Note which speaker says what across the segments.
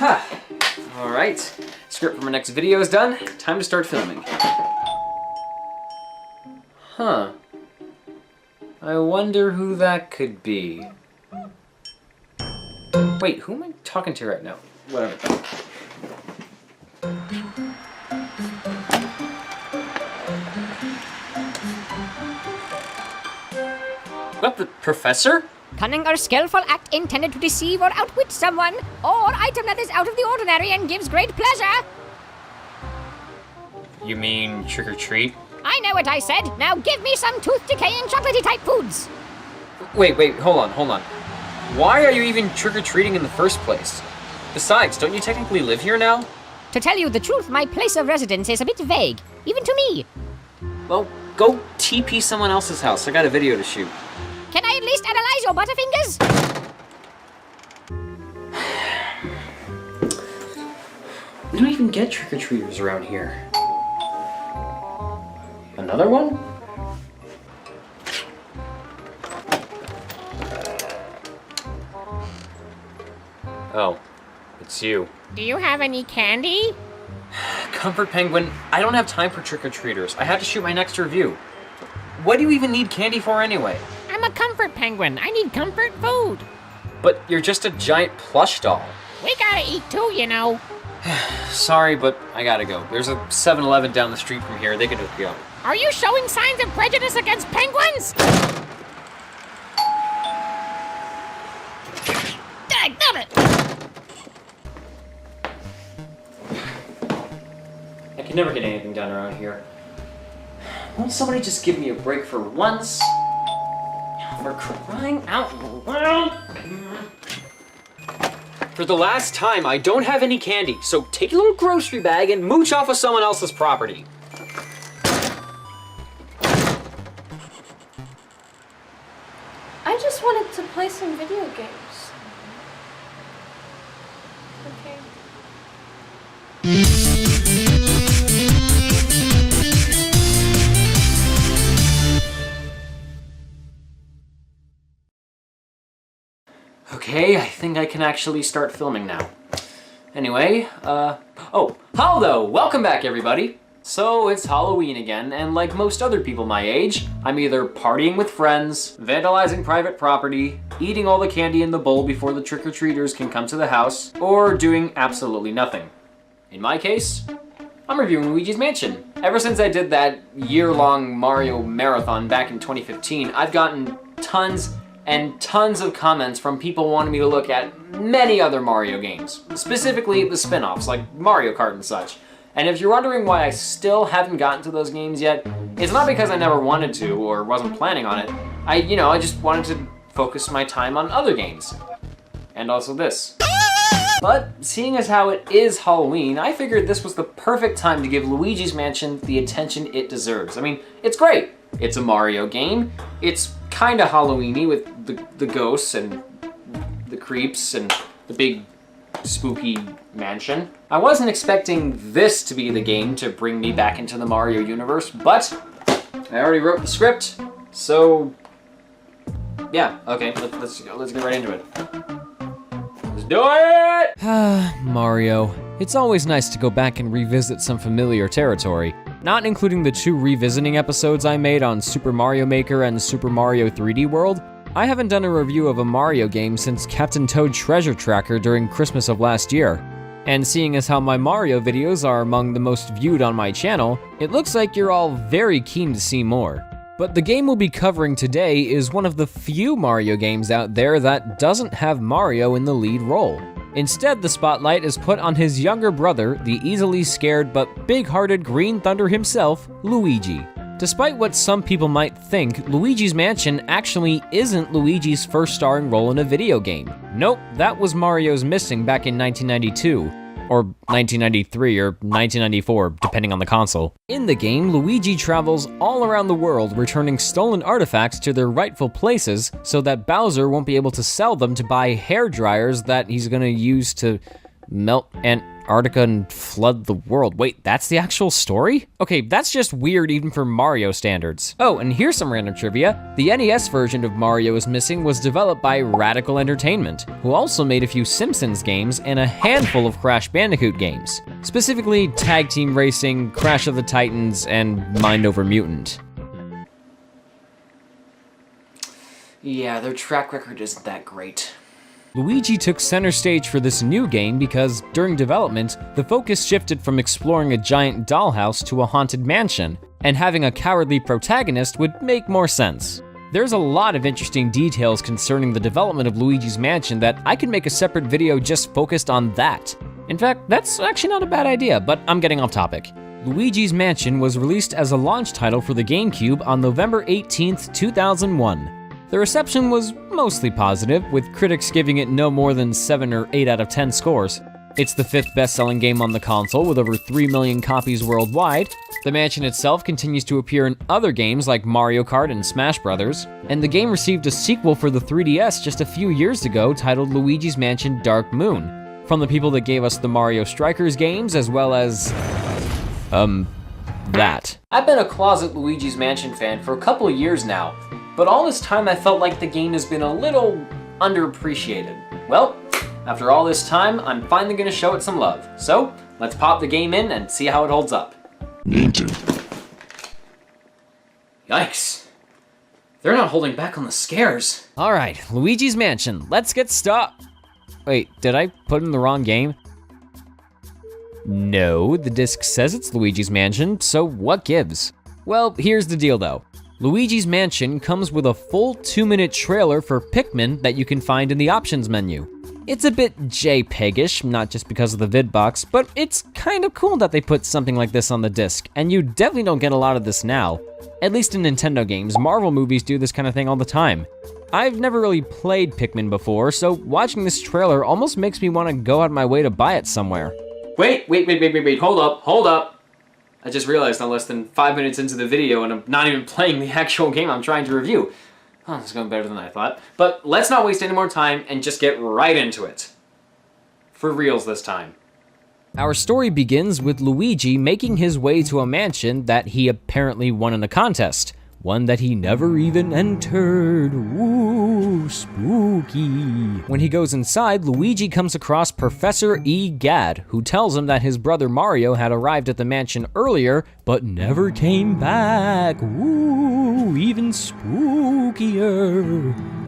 Speaker 1: Alright, script for my next video is done. Time to start filming. Huh. I wonder who that could be. Wait, who am I talking to right now? Whatever. What, the professor?
Speaker 2: Cunning or skillful act intended to deceive or outwit someone, or item that is out of the ordinary and gives great pleasure.
Speaker 1: You mean trick or treat?
Speaker 2: I know what I said. Now give me some tooth-decaying chocolatey type foods.
Speaker 1: Wait, hold on. Why are you even trick-or-treating in the first place? Besides, don't you technically live here now?
Speaker 2: To tell you the truth, my place of residence is a bit vague, even to me.
Speaker 1: Well, go TP someone else's house. I got a video to shoot.
Speaker 2: Can I at least analyze your butterfingers?
Speaker 1: We don't even get trick-or-treaters around here. Another one? Oh, it's you.
Speaker 2: Do you have any candy?
Speaker 1: Comfort Penguin, I don't have time for trick-or-treaters. I have to shoot my next review. What do you even need candy for anyway?
Speaker 2: I'm a comfort penguin. I need comfort food.
Speaker 1: But you're just a giant plush doll.
Speaker 2: We gotta eat too, you know.
Speaker 1: Sorry, but I gotta go. There's a 7-Eleven down the street from here. They can hook you up.
Speaker 2: Are you showing signs of prejudice against penguins? Daggone it!
Speaker 1: I can never get anything done around here. Won't somebody just give me a break for once? For crying out loud! For the last time, I don't have any candy, so take your little grocery bag and mooch off of someone else's property.
Speaker 3: I just wanted to play some video games. Okay.
Speaker 1: Okay, I think I can actually start filming now. Anyway, oh, hello! Welcome back, everybody! So, it's Halloween again, and like most other people my age, I'm either partying with friends, vandalizing private property, eating all the candy in the bowl before the trick-or-treaters can come to the house, or doing absolutely nothing. In my case, I'm reviewing Luigi's Mansion. Ever since I did that year-long Mario marathon back in 2015, I've gotten tons and tons of comments from people wanting me to look at many other Mario games, specifically the spin-offs like Mario Kart and such. And if you're wondering why I still haven't gotten to those games yet, it's not because I never wanted to or wasn't planning on it. I just wanted to focus my time on other games. And also this. But seeing as how it is Halloween, I figured this was the perfect time to give Luigi's Mansion the attention it deserves. I mean, it's great. It's a Mario game. It's kinda Halloween-y with the ghosts and the creeps and the big spooky mansion. I wasn't expecting this to be the game to bring me back into the Mario universe, but I already wrote the script, so yeah, okay, let's get right into it. Let's do it! Mario. It's always nice to go back and revisit some familiar territory, not including the 2 revisiting episodes I made on Super Mario Maker and Super Mario 3D World. I haven't done a review of a Mario game since Captain Toad Treasure Tracker during Christmas of last year. And seeing as how my Mario videos are among the most viewed on my channel, it looks like you're all very keen to see more. But the game we'll be covering today is one of the few Mario games out there that doesn't have Mario in the lead role. Instead, the spotlight is put on his younger brother, the easily scared but big-hearted Green Thunder himself, Luigi. Despite what some people might think, Luigi's Mansion actually isn't Luigi's first starring role in a video game. Nope, that was Mario's Missing back in 1992. Or 1993 or 1994, depending on the console. In the game, Luigi travels all around the world returning stolen artifacts to their rightful places so that Bowser won't be able to sell them to buy hair dryers that he's gonna use to melt Antarctica and flood the world. Wait, that's the actual story? Okay, that's just weird even for Mario standards. Oh, and here's some random trivia. The NES version of Mario is Missing was developed by Radical Entertainment, who also made a few Simpsons games and a handful of Crash Bandicoot games. Specifically, Tag Team Racing, Crash of the Titans, and Mind Over Mutant. Yeah, their track record isn't that great. Luigi took center stage for this new game because, during development, the focus shifted from exploring a giant dollhouse to a haunted mansion, and having a cowardly protagonist would make more sense. There's a lot of interesting details concerning the development of Luigi's Mansion that I could make a separate video just focused on that. In fact, that's actually not a bad idea, but I'm getting off topic. Luigi's Mansion was released as a launch title for the GameCube on November 18th, 2001. The reception was mostly positive, with critics giving it no more than 7 or 8 out of 10 scores. It's the 5th best-selling game on the console with over 3 million copies worldwide. The mansion itself continues to appear in other games like Mario Kart and Smash Bros., and the game received a sequel for the 3DS just a few years ago titled Luigi's Mansion Dark Moon, from the people that gave us the Mario Strikers games as well as... that. I've been a closet Luigi's Mansion fan for a couple of years now, but all this time I felt like the game has been a little underappreciated. Well, after all this time, I'm finally gonna show it some love. So, let's pop the game in and see how it holds up. Yikes. They're not holding back on the scares. All right, Luigi's Mansion, let's get started. Wait, did I put in the wrong game? No, the disc says it's Luigi's Mansion, so what gives? Well, here's the deal though. Luigi's Mansion comes with a full 2-minute trailer for Pikmin that you can find in the options menu. It's a bit JPEG-ish, not just because of the vidbox, but it's kind of cool that they put something like this on the disc, and you definitely don't get a lot of this now. At least in Nintendo games, Marvel movies do this kind of thing all the time. I've never really played Pikmin before, so watching this trailer almost makes me want to go out of my way to buy it somewhere. Wait, hold up. I just realized I'm less than 5 minutes into the video and I'm not even playing the actual game I'm trying to review. Oh, this is going better than I thought. But let's not waste any more time and just get right into it. For reals this time. Our story begins with Luigi making his way to a mansion that he apparently won in a contest. One that he never even entered. Ooh, spooky. When he goes inside, Luigi comes across Professor E. Gadd, who tells him that his brother Mario had arrived at the mansion earlier, but never came back. Ooh, even spookier.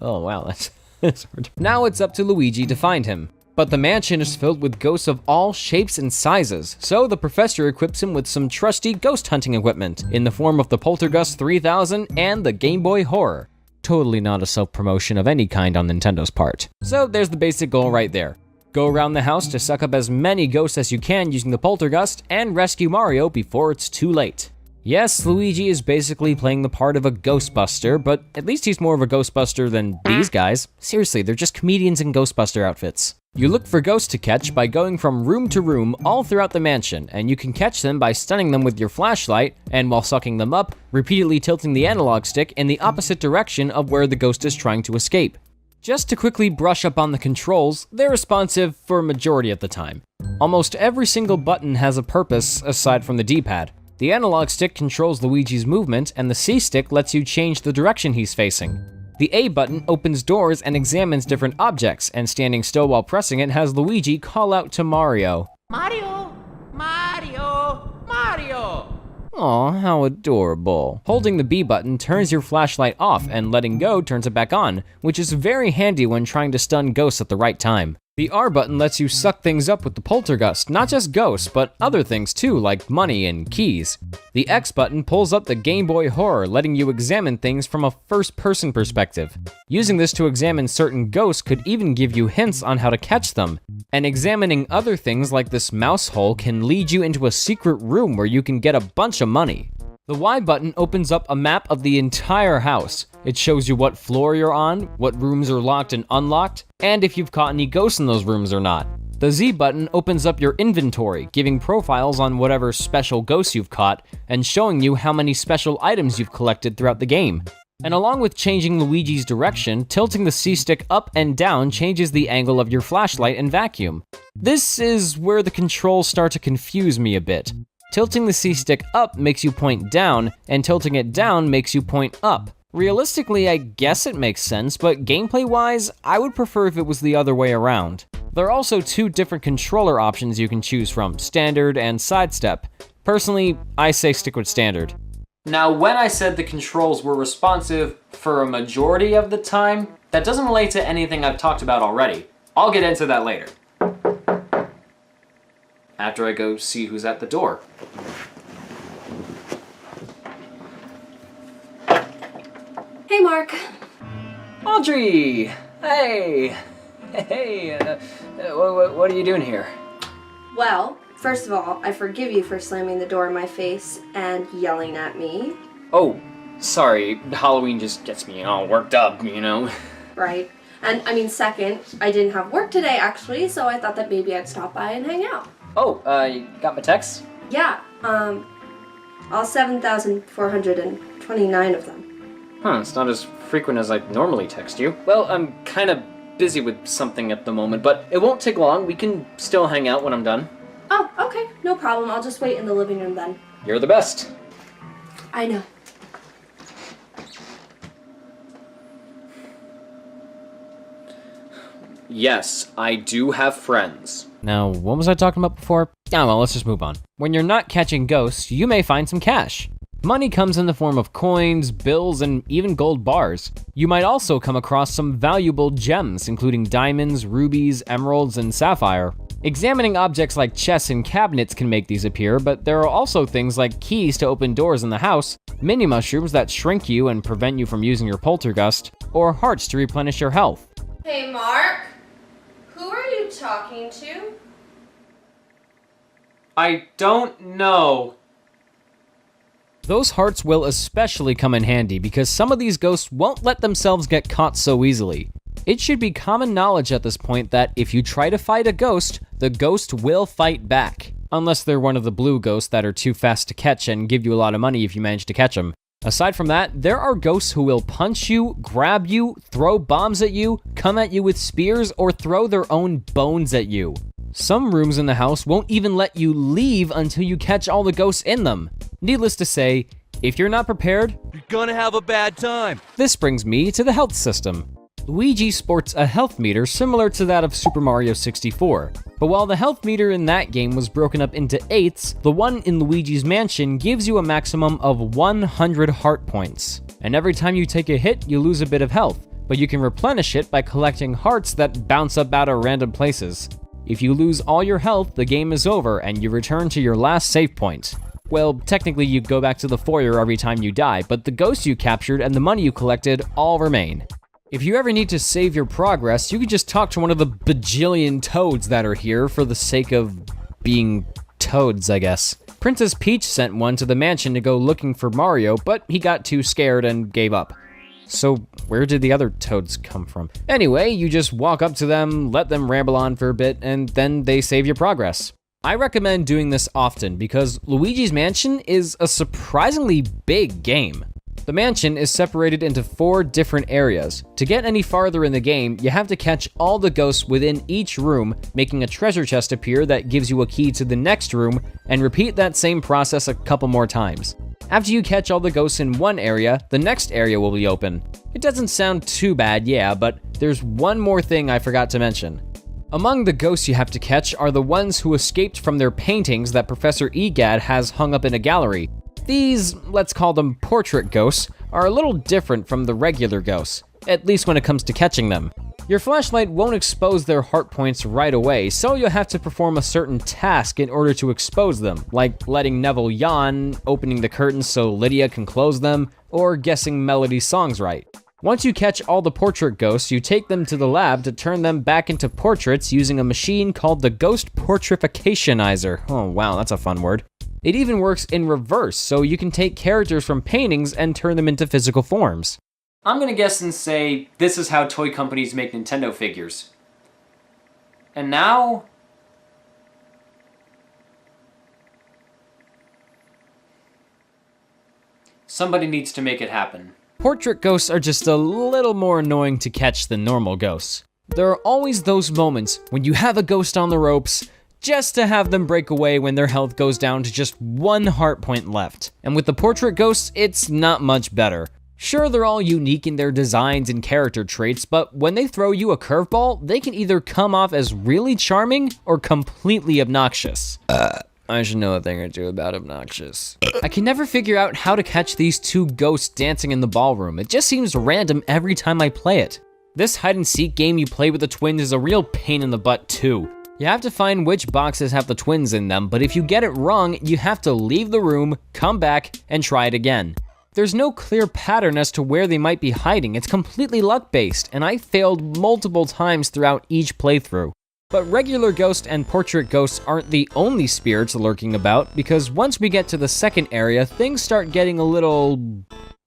Speaker 1: Oh wow, that's hard. Now it's up to Luigi to find him. But the mansion is filled with ghosts of all shapes and sizes, so the professor equips him with some trusty ghost hunting equipment in the form of the Poltergust 3000 and the Game Boy Horror. Totally not a self-promotion of any kind on Nintendo's part. So there's the basic goal right there. Go around the house to suck up as many ghosts as you can using the Poltergust and rescue Mario before it's too late. Yes, Luigi is basically playing the part of a Ghostbuster, but at least he's more of a Ghostbuster than these guys. Seriously, they're just comedians in Ghostbuster outfits. You look for ghosts to catch by going from room to room all throughout the mansion, and you can catch them by stunning them with your flashlight, and while sucking them up, repeatedly tilting the analog stick in the opposite direction of where the ghost is trying to escape. Just to quickly brush up on the controls, they're responsive for a majority of the time. Almost every single button has a purpose aside from the D-pad. The analog stick controls Luigi's movement, and the C-stick lets you change the direction he's facing. The A button opens doors and examines different objects, and standing still while pressing it has Luigi call out to Mario. Mario! Mario! Mario! Aw, how adorable. Holding the B button turns your flashlight off, and letting go turns it back on, which is very handy when trying to stun ghosts at the right time. The R button lets you suck things up with the Poltergust, not just ghosts, but other things too, like money and keys. The X button pulls up the Game Boy Horror, letting you examine things from a first-person perspective. Using this to examine certain ghosts could even give you hints on how to catch them. And examining other things like this mouse hole can lead you into a secret room where you can get a bunch of money. The Y button opens up a map of the entire house. It shows you what floor you're on, what rooms are locked and unlocked, and if you've caught any ghosts in those rooms or not. The Z button opens up your inventory, giving profiles on whatever special ghosts you've caught, and showing you how many special items you've collected throughout the game. And along with changing Luigi's direction, tilting the C-stick up and down changes the angle of your flashlight and vacuum. This is where the controls start to confuse me a bit. Tilting the C-stick up makes you point down, and tilting it down makes you point up. Realistically, I guess it makes sense, but gameplay-wise, I would prefer if it was the other way around. There are also two different controller options you can choose from, standard and sidestep. Personally, I say stick with standard. Now, when I said the controls were responsive for a majority of the time, that doesn't relate to anything I've talked about already. I'll get into that later. After I go see who's at the door.
Speaker 3: Hey, Mark.
Speaker 1: Audrey! Hey! Hey, what are you doing here?
Speaker 3: Well, first of all, I forgive you for slamming the door in my face and yelling at me.
Speaker 1: Oh, sorry. Halloween just gets me all worked up, you know?
Speaker 3: Right. And, second, I didn't have work today, actually, so I thought that maybe I'd stop by and hang out.
Speaker 1: Oh, you got my text?
Speaker 3: Yeah, all 7,429 of them.
Speaker 1: Huh, it's not as frequent as I normally text you. Well, I'm kind of busy with something at the moment, but it won't take long. We can still hang out when I'm done.
Speaker 3: Oh, okay, no problem. I'll just wait in the living room then.
Speaker 1: You're the best.
Speaker 3: I know.
Speaker 1: Yes, I do have friends. Now, what was I talking about before? Ah, well, let's just move on. When you're not catching ghosts, you may find some cash. Money comes in the form of coins, bills, and even gold bars. You might also come across some valuable gems, including diamonds, rubies, emeralds, and sapphire. Examining objects like chests and cabinets can make these appear, but there are also things like keys to open doors in the house, mini mushrooms that shrink you and prevent you from using your poltergust, or hearts to replenish your health.
Speaker 3: Hey, Mark. Who are you talking to?
Speaker 1: I don't know. Those hearts will especially come in handy because some of these ghosts won't let themselves get caught so easily. It should be common knowledge at this point that if you try to fight a ghost, the ghost will fight back. Unless they're one of the blue ghosts that are too fast to catch and give you a lot of money if you manage to catch them. Aside from that, there are ghosts who will punch you, grab you, throw bombs at you, come at you with spears, or throw their own bones at you. Some rooms in the house won't even let you leave until you catch all the ghosts in them. Needless to say, if you're not prepared,
Speaker 4: you're gonna have a bad time.
Speaker 1: This brings me to the health system. Luigi sports a health meter similar to that of Super Mario 64. But while the health meter in that game was broken up into 8ths, the one in Luigi's Mansion gives you a maximum of 100 heart points. And every time you take a hit, you lose a bit of health, but you can replenish it by collecting hearts that bounce up out of random places. If you lose all your health, the game is over and you return to your last save point. Well, technically you go back to the foyer every time you die, but the ghosts you captured and the money you collected all remain. If you ever need to save your progress, you can just talk to one of the bajillion toads that are here for the sake of being toads, I guess. Princess Peach sent one to the mansion to go looking for Mario, but he got too scared and gave up. So where did the other toads come from? Anyway, you just walk up to them, let them ramble on for a bit, and then they save your progress. I recommend doing this often because Luigi's Mansion is a surprisingly big game. The mansion is separated into 4 different areas. To get any farther in the game, you have to catch all the ghosts within each room, making a treasure chest appear that gives you a key to the next room, and repeat that same process a couple more times. After you catch all the ghosts in one area, the next area will be open. It doesn't sound too bad, yeah, but there's one more thing I forgot to mention. Among the ghosts you have to catch are the ones who escaped from their paintings that Professor Egad has hung up in a gallery. These, let's call them portrait ghosts, are a little different from the regular ghosts, at least when it comes to catching them. Your flashlight won't expose their heart points right away, so you'll have to perform a certain task in order to expose them, like letting Neville yawn, opening the curtains so Lydia can close them, or guessing Melody's songs right. Once you catch all the portrait ghosts, you take them to the lab to turn them back into portraits using a machine called the Ghost Portrificationizer. Oh wow, that's a fun word. It even works in reverse, so you can take characters from paintings and turn them into physical forms. I'm gonna guess and say this is how toy companies make Nintendo figures. And now... somebody needs to make it happen. portrait ghosts are just a little more annoying to catch than normal ghosts. There are always those moments when you have a ghost on the ropes, just to have them break away when their health goes down to just 1 heart point left. And with the portrait ghosts, it's not much better. Sure, they're all unique in their designs and character traits, but when they throw you a curveball, they can either come off as really charming or completely obnoxious. I should know a thing or two about obnoxious. I can never figure out how to catch these 2 ghosts dancing in the ballroom. It just seems random every time I play it. This hide and seek game you play with the twins is a real pain in the butt too. You have to find which boxes have the twins in them, but if you get it wrong, you have to leave the room, come back, and try it again. There's no clear pattern as to where they might be hiding. It's completely luck-based, and I failed multiple times throughout each playthrough. But regular ghost and portrait ghosts aren't the only spirits lurking about, because once we get to the second area, things start getting a little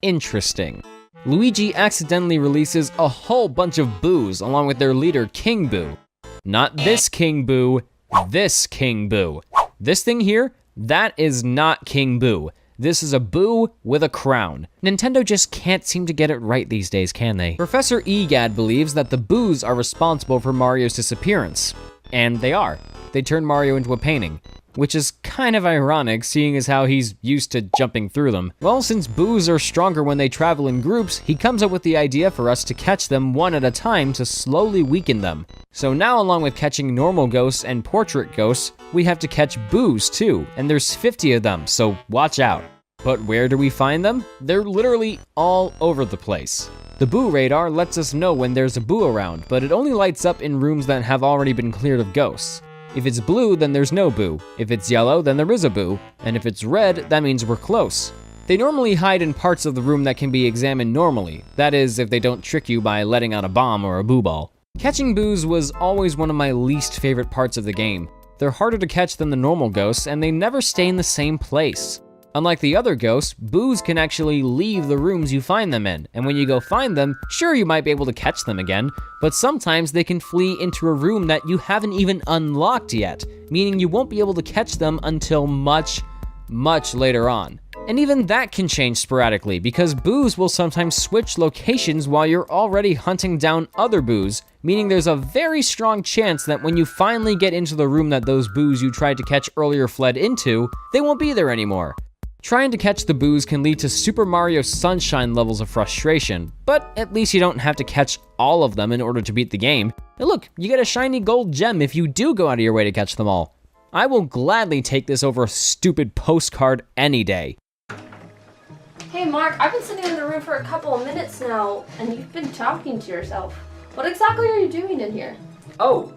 Speaker 1: interesting. Luigi accidentally releases a whole bunch of boos along with their leader King Boo. Not this King Boo, this King Boo. This thing here, that is not King Boo. This is a Boo with a crown. Nintendo just can't seem to get it right these days, can they? Professor Egad believes that the boos are responsible for Mario's disappearance. And they are. They turn Mario into a painting. Which is kind of ironic, seeing as how he's used to jumping through them. Well, since boos are stronger when they travel in groups, he comes up with the idea for us to catch them one at a time to slowly weaken them. So now, along with catching normal ghosts and portrait ghosts, we have to catch boos too, and there's 50 of them, so watch out. But where do we find them? They're literally all over the place. The boo radar lets us know when there's a boo around, but it only lights up in rooms that have already been cleared of ghosts. If it's blue, then there's no boo. If it's yellow, then there is a boo. And if it's red, that means we're close. They normally hide in parts of the room that can be examined normally. That is, if they don't trick you by letting out a bomb or a boo ball. Catching boos was always one of my least favorite parts of the game. They're harder to catch than the normal ghosts, and they never stay in the same place. Unlike the other ghosts, boos can actually leave the rooms you find them in, and when you go find them, sure, you might be able to catch them again, but sometimes they can flee into a room that you haven't even unlocked yet, meaning you won't be able to catch them until much, much later on. And even that can change sporadically, because boos will sometimes switch locations while you're already hunting down other boos, meaning there's a very strong chance that when you finally get into the room that those boos you tried to catch earlier fled into, they won't be there anymore. Trying to catch the boos can lead to Super Mario Sunshine levels of frustration, but at least you don't have to catch all of them in order to beat the game. And look, you get a shiny gold gem if you do go out of your way to catch them all. I will gladly take this over a stupid postcard any day.
Speaker 3: Hey Mark, I've been sitting in the room for a couple of minutes now, and you've been talking to yourself. What exactly are you doing in here?
Speaker 1: Oh,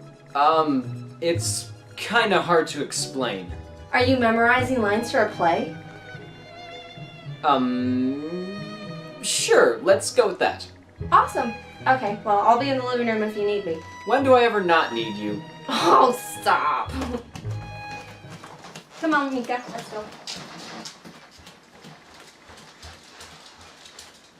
Speaker 1: it's kinda hard to explain.
Speaker 3: Are you memorizing lines for a play?
Speaker 1: Sure, let's go with that.
Speaker 3: Awesome. Okay, well, I'll be in the living room if you need me.
Speaker 1: When do I ever not need you?
Speaker 3: Oh, stop. Come on, Mika, let's go.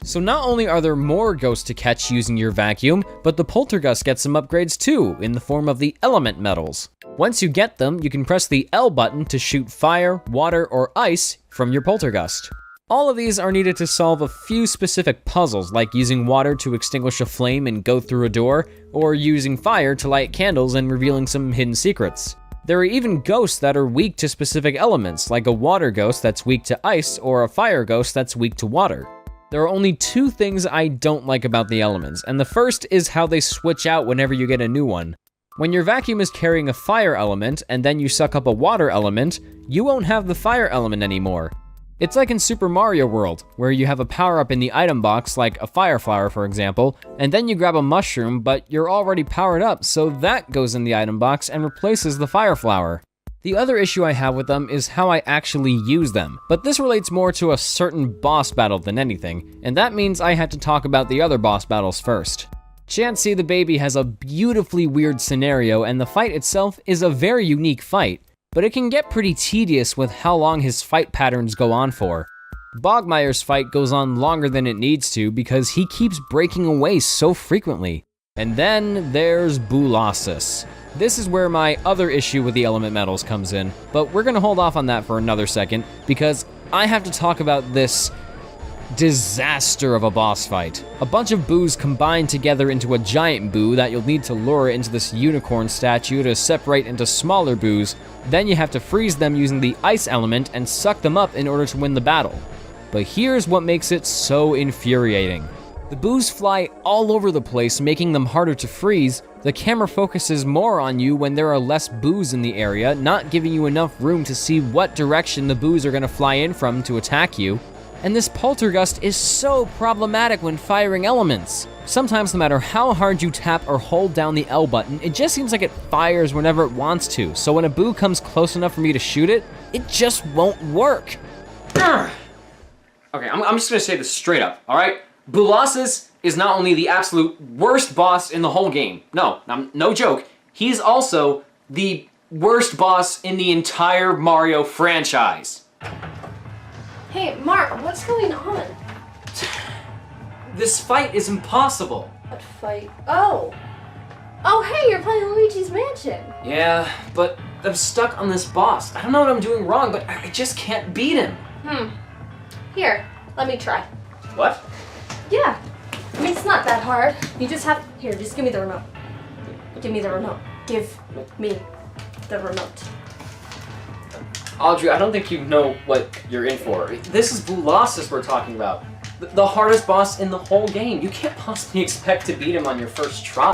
Speaker 1: So not only are there more ghosts to catch using your vacuum, but the poltergust gets some upgrades too, in the form of the element medals. Once you get them, you can press the L button to shoot fire, water, or ice from your poltergust. All of these are needed to solve a few specific puzzles, like using water to extinguish a flame and go through a door, or using fire to light candles and revealing some hidden secrets. There are even ghosts that are weak to specific elements, like a water ghost that's weak to ice, or a fire ghost that's weak to water. There are only 2 things I don't like about the elements, and the first is how they switch out whenever you get a new one. When your vacuum is carrying a fire element, and then you suck up a water element, you won't have the fire element anymore. It's like in Super Mario World, where you have a power-up in the item box, like a fire flower for example, and then you grab a mushroom, but you're already powered up, so that goes in the item box and replaces the fire flower. The other issue I have with them is how I actually use them, but this relates more to a certain boss battle than anything, and that means I had to talk about the other boss battles first. Chansey the baby has a beautifully weird scenario, and the fight itself is a very unique fight, but it can get pretty tedious with how long his fight patterns go on for. Bogmire's fight goes on longer than it needs to because he keeps breaking away so frequently. And then there's Boolossus. This is where my other issue with the element medals comes in, but we're gonna hold off on that for another second because I have to talk about this
Speaker 5: disaster of a boss fight. A bunch of boos combined together into a giant boo that you'll need to lure into this unicorn statue to separate into smaller boos. Then you have to freeze them using the ice element and suck them up in order to win the battle. But here's what makes it so infuriating. The boos fly all over the place, making them harder to freeze. The camera focuses more on you when there are less boos in the area, not giving you enough room to see what direction the boos are going to fly in from to attack you. And this poltergust is so problematic when firing elements. Sometimes no matter how hard you tap or hold down the L button, it just seems like it fires whenever it wants to. So when a boo comes close enough for me to shoot it, it just won't work.
Speaker 1: Okay, I'm just gonna say this straight up, all right? Boolossus is not only the absolute worst boss in the whole game. No joke. He's also the worst boss in the entire Mario franchise.
Speaker 3: Hey, Mark, what's going on?
Speaker 1: This fight is impossible.
Speaker 3: What fight? Oh, hey, you're playing Luigi's Mansion.
Speaker 1: Yeah, but I'm stuck on this boss. I don't know what I'm doing wrong, but I just can't beat him.
Speaker 3: Here, let me try.
Speaker 1: What?
Speaker 3: Yeah. I mean, it's not that hard. You just have... Here, just give me the remote. Give me the remote. Give me the remote.
Speaker 1: Audrey, I don't think you know what you're in for. This is Boolossus we're talking about. The hardest boss in the whole game. You can't possibly expect to beat him on your first try.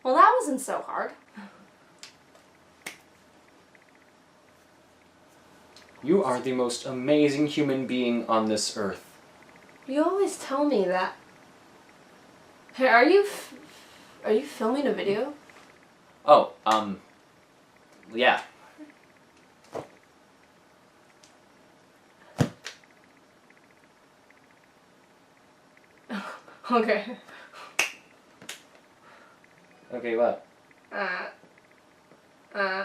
Speaker 3: Well, that wasn't so hard.
Speaker 1: You are the most amazing human being on this earth.
Speaker 3: You always tell me that. Hey, are you filming a video?
Speaker 1: Oh, yeah.
Speaker 3: Okay.
Speaker 1: Okay, what?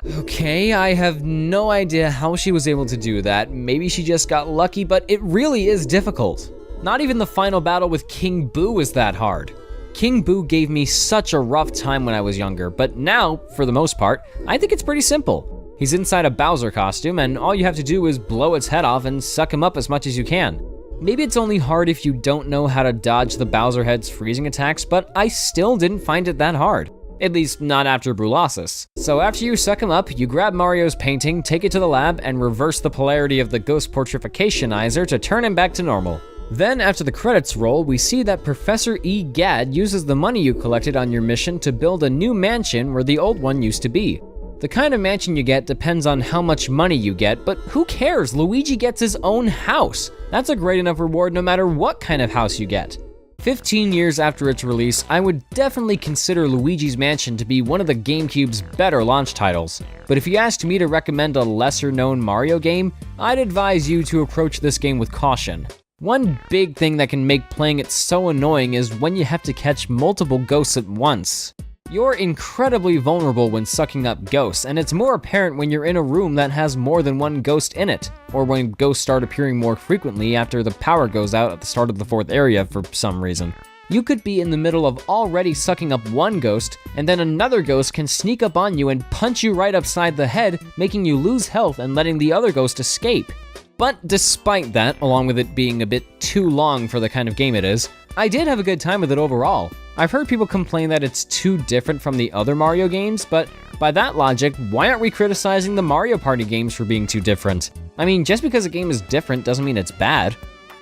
Speaker 5: Okay, I have no idea how she was able to do that. Maybe she just got lucky, but it really is difficult. Not even the final battle with King Boo is that hard. King Boo gave me such a rough time when I was younger, but now, for the most part, I think it's pretty simple. He's inside a Bowser costume, and all you have to do is blow its head off and suck him up as much as you can. Maybe it's only hard if you don't know how to dodge the Bowser head's freezing attacks, but I still didn't find it that hard. At least not after Boolossus. So after you suck him up, you grab Mario's painting, take it to the lab, and reverse the polarity of the ghost portrificationizer to turn him back to normal. Then after the credits roll, we see that Professor E. Gadd uses the money you collected on your mission to build a new mansion where the old one used to be. The kind of mansion you get depends on how much money you get, but who cares? Luigi gets his own house. That's a great enough reward no matter what kind of house you get. 15 years after its release, I would definitely consider Luigi's Mansion to be one of the GameCube's better launch titles. But if you asked me to recommend a lesser-known Mario game, I'd advise you to approach this game with caution. One big thing that can make playing it so annoying is when you have to catch multiple ghosts at once. You're incredibly vulnerable when sucking up ghosts, and it's more apparent when you're in a room that has more than one ghost in it, or when ghosts start appearing more frequently after the power goes out at the start of the fourth area for some reason. You could be in the middle of already sucking up one ghost, and then another ghost can sneak up on you and punch you right upside the head, making you lose health and letting the other ghost escape. But despite that, along with it being a bit too long for the kind of game it is, I did have a good time with it overall. I've heard people complain that it's too different from the other Mario games, but by that logic, why aren't we criticizing the Mario Party games for being too different? I mean, just because a game is different doesn't mean it's bad.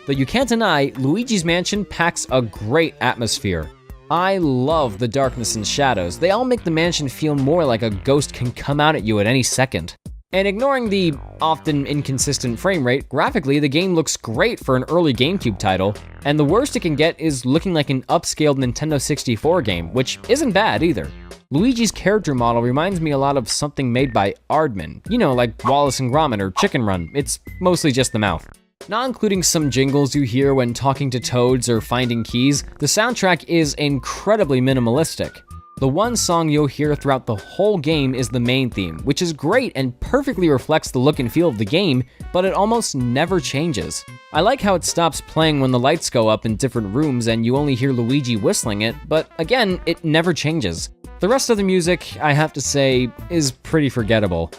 Speaker 5: But you can't deny, Luigi's Mansion packs a great atmosphere. I love the darkness and shadows. They all make the mansion feel more like a ghost can come out at you at any second. And ignoring the often inconsistent frame rate, graphically the game looks great for an early GameCube title, and the worst it can get is looking like an upscaled Nintendo 64 game, which isn't bad either. Luigi's character model reminds me a lot of something made by Aardman, you know, like Wallace and Gromit or Chicken Run. It's mostly just the mouth. Not including some jingles you hear when talking to toads or finding keys, the soundtrack is incredibly minimalistic. The one song you'll hear throughout the whole game is the main theme, which is great and perfectly reflects the look and feel of the game, but it almost never changes. I like how it stops playing when the lights go up in different rooms and you only hear Luigi whistling it, but again, it never changes. The rest of the music, I have to say, is pretty forgettable.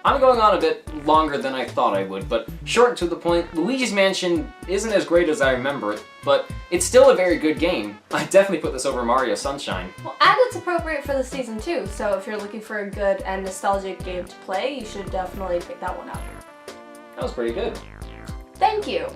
Speaker 1: I'm going on a bit longer than I thought I would, but short and to the point, Luigi's Mansion isn't as great as I remember it, but it's still a very good game. I'd definitely put this over Mario Sunshine.
Speaker 3: Well, and it's appropriate for the season too, so if you're looking for a good and nostalgic game to play, you should definitely pick that one up.
Speaker 1: That was pretty good.
Speaker 3: Thank you!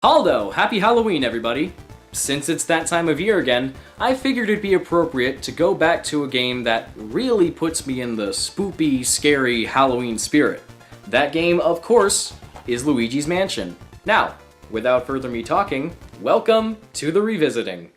Speaker 1: Aldo, happy Halloween, everybody! Since it's that time of year again, I figured it'd be appropriate to go back to a game that really puts me in the spoopy, scary Halloween spirit. That game, of course, is Luigi's Mansion. Now, without further me talking, welcome to the Revisiting.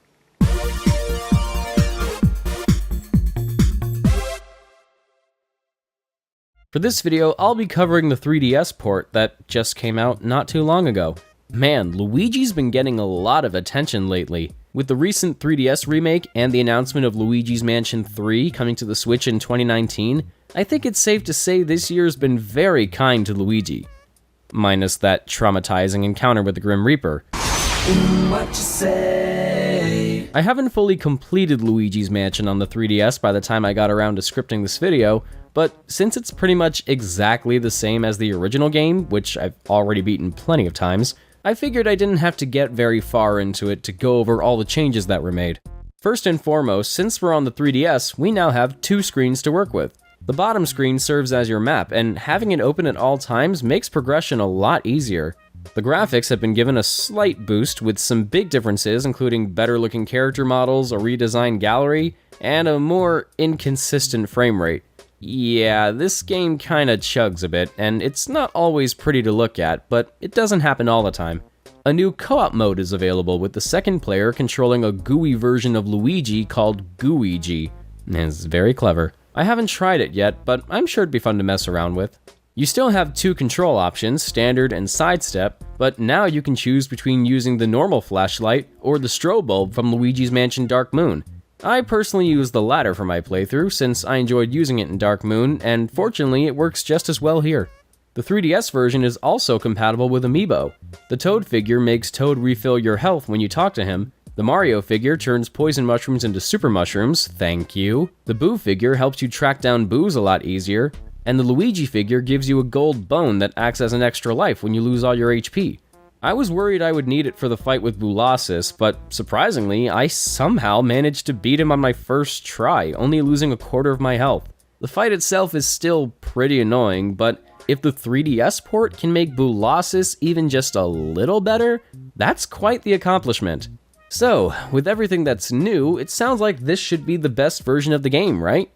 Speaker 5: For this video, I'll be covering the 3DS port that just came out not too long ago. Man, Luigi's been getting a lot of attention lately. With the recent 3DS remake and the announcement of Luigi's Mansion 3 coming to the Switch in 2019, I think it's safe to say this year's been very kind to Luigi. Minus that traumatizing encounter with the Grim Reaper. What you say? I haven't fully completed Luigi's Mansion on the 3DS by the time I got around to scripting this video, but since it's pretty much exactly the same as the original game, which I've already beaten plenty of times, I figured I didn't have to get very far into it to go over all the changes that were made. First and foremost, since we're on the 3DS, we now have two screens to work with. The bottom screen serves as your map, and having it open at all times makes progression a lot easier. The graphics have been given a slight boost with some big differences, including better looking character models, a redesigned gallery, and a more inconsistent frame rate. Yeah, this game kinda chugs a bit, and it's not always pretty to look at, but it doesn't happen all the time. A new co-op mode is available with the second player controlling a gooey version of Luigi called Gooigi. It's very clever. I haven't tried it yet, but I'm sure it'd be fun to mess around with. You still have two control options, standard and sidestep, but now you can choose between using the normal flashlight or the strobe bulb from Luigi's Mansion Dark Moon. I personally use the latter for my playthrough since I enjoyed using it in Dark Moon, and fortunately it works just as well here. The 3DS version is also compatible with Amiibo. The Toad figure makes Toad refill your health when you talk to him. The Mario figure turns poison mushrooms into super mushrooms, thank you. The Boo figure helps you track down Boos a lot easier. And the Luigi figure gives you a gold bone that acts as an extra life when you lose all your HP. I was worried I would need it for the fight with Boolossus, but surprisingly, I somehow managed to beat him on my first try, only losing a quarter of my health. The fight itself is still pretty annoying, but if the 3DS port can make Boolossus even just a little better, that's quite the accomplishment. So, with everything that's new, it sounds like this should be the best version of the game, right?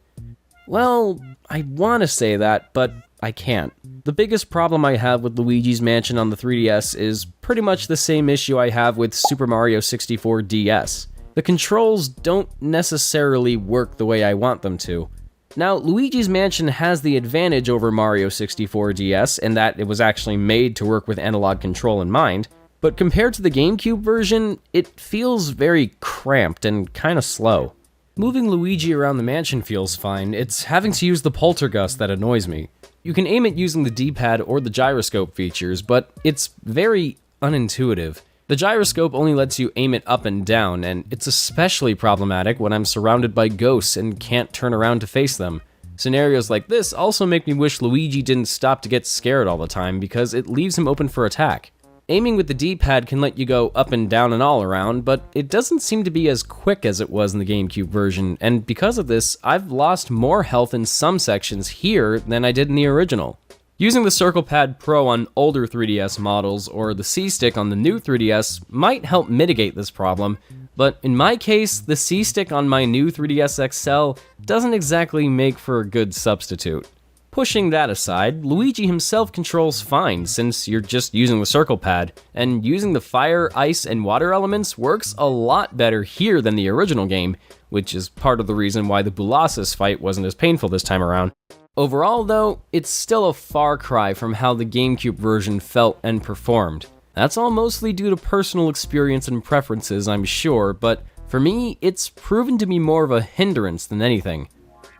Speaker 5: Well, I want to say that, but I can't. The biggest problem I have with Luigi's Mansion on the 3DS is pretty much the same issue I have with Super Mario 64 DS. The controls don't necessarily work the way I want them to. Now, Luigi's Mansion has the advantage over Mario 64 DS in that it was actually made to work with analog control in mind, but compared to the GameCube version, it feels very cramped and kinda slow. Moving Luigi around the mansion feels fine, it's having to use the poltergust that annoys me. You can aim it using the D-pad or the gyroscope features, but it's very unintuitive. The gyroscope only lets you aim it up and down, and it's especially problematic when I'm surrounded by ghosts and can't turn around to face them. Scenarios like this also make me wish Luigi didn't stop to get scared all the time because it leaves him open for attack. Aiming with the D-pad can let you go up and down and all around, but it doesn't seem to be as quick as it was in the GameCube version, and because of this, I've lost more health in some sections here than I did in the original. Using the Circle Pad Pro on older 3DS models or the C-Stick on the new 3DS might help mitigate this problem, but in my case, the C-Stick on my new 3DS XL doesn't exactly make for a good substitute. Pushing that aside, Luigi himself controls fine since you're just using the circle pad, and using the fire, ice, and water elements works a lot better here than the original game, which is part of the reason why the Boolossus fight wasn't as painful this time around. Overall though, it's still a far cry from how the GameCube version felt and performed. That's all mostly due to personal experience and preferences, I'm sure, but for me, it's proven to be more of a hindrance than anything.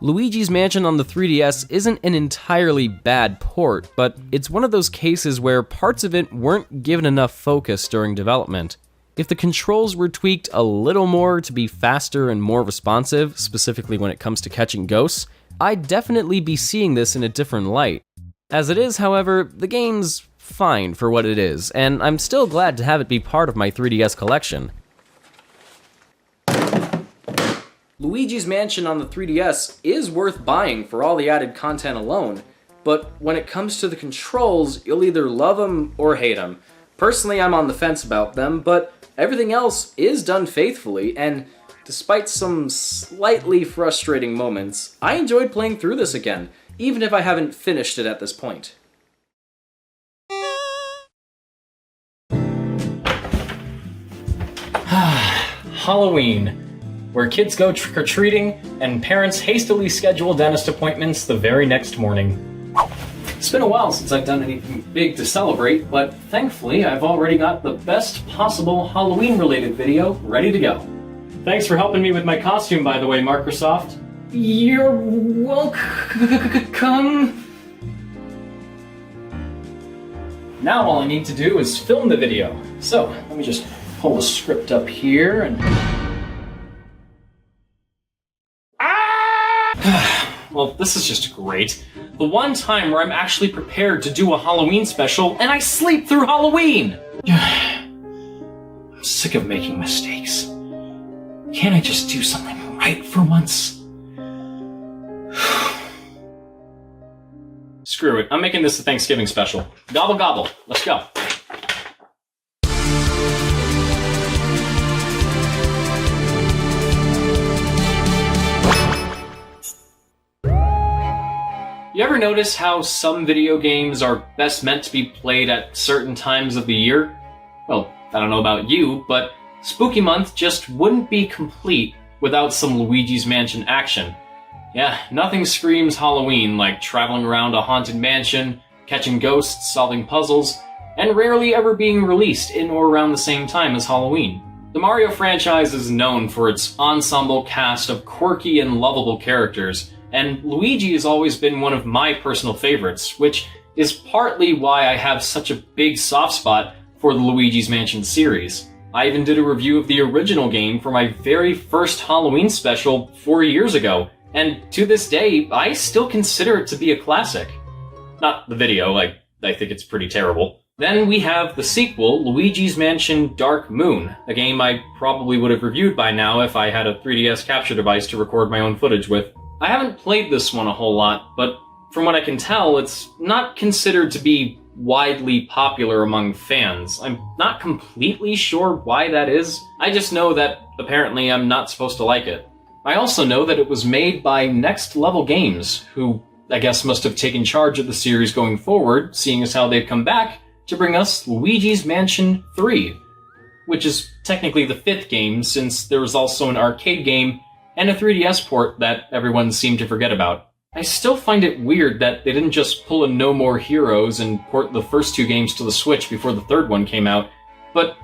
Speaker 5: Luigi's Mansion on the 3DS isn't an entirely bad port, but it's one of those cases where parts of it weren't given enough focus during development.
Speaker 6: If the controls were tweaked a little more to be faster and more responsive, specifically when it comes to catching ghosts, I'd definitely be seeing this in a different light. As it is, however, the game's fine for what it is, and I'm still glad to have it be part of my 3DS collection.
Speaker 5: Luigi's Mansion on the 3DS is worth buying for all the added content alone, but when it comes to the controls, you'll either love them or hate them. Personally, I'm on the fence about them, but everything else is done faithfully, and despite some slightly frustrating moments, I enjoyed playing through this again, even if I haven't finished it at this point. Halloween, where kids go trick-or-treating and parents hastily schedule dentist appointments the very next morning. It's been a while since I've done anything big to celebrate, but thankfully I've already got the best possible Halloween-related video ready to go. Thanks for helping me with my costume, by the way, Microsoft. You're welcome. Now all I need to do is film the video. So, let me just pull the script up here and... Well, this is just great. The one time where I'm actually prepared to do a Halloween special, and I sleep through Halloween! I'm sick of making mistakes. Can't I just do something right for once? Screw it, I'm making this a Thanksgiving special. Gobble gobble, let's go. You ever notice how some video games are best meant to be played at certain times of the year? Well, I don't know about you, but Spooky Month just wouldn't be complete without some Luigi's Mansion action. Yeah, nothing screams Halloween like traveling around a haunted mansion, catching ghosts, solving puzzles, and rarely ever being released in or around the same time as Halloween. The Mario franchise is known for its ensemble cast of quirky and lovable characters, and Luigi has always been one of my personal favorites, which is partly why I have such a big soft spot for the Luigi's Mansion series. I even did a review of the original game for my very first Halloween special 4 years ago, and to this day, I still consider it to be a classic. Not the video, I think it's pretty terrible. Then we have the sequel, Luigi's Mansion Dark Moon, a game I probably would have reviewed by now if I had a 3DS capture device to record my own footage with. I haven't played this one a whole lot, but from what I can tell, it's not considered to be widely popular among fans. I'm not completely sure why that is. I just know that apparently I'm not supposed to like it. I also know that it was made by Next Level Games, who I guess must have taken charge of the series going forward, seeing as how they've come back to bring us Luigi's Mansion 3, which is technically the 5th game since there was also an arcade game and a 3DS port that everyone seemed to forget about. I still find it weird that they didn't just pull a No More Heroes and port the first 2 games to the Switch before the 3rd one came out, but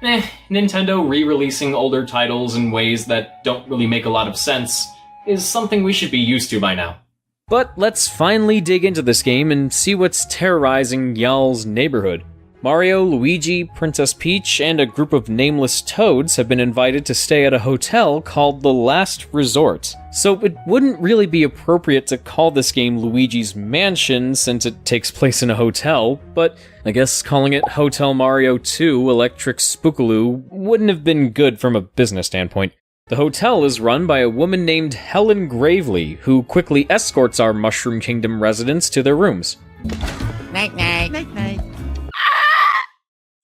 Speaker 5: Nintendo re-releasing older titles in ways that don't really make a lot of sense is something we should be used to by now.
Speaker 6: But let's finally dig into this game and see what's terrorizing y'all's neighborhood. Mario, Luigi, Princess Peach, and a group of nameless toads have been invited to stay at a hotel called The Last Resort. So it wouldn't really be appropriate to call this game Luigi's Mansion since it takes place in a hotel, but I guess calling it Hotel Mario 2 Electric Spookaloo wouldn't have been good from a business standpoint. The hotel is run by a woman named Helen Gravely, who quickly escorts our Mushroom Kingdom residents to their rooms.
Speaker 7: Night-night. Night-night.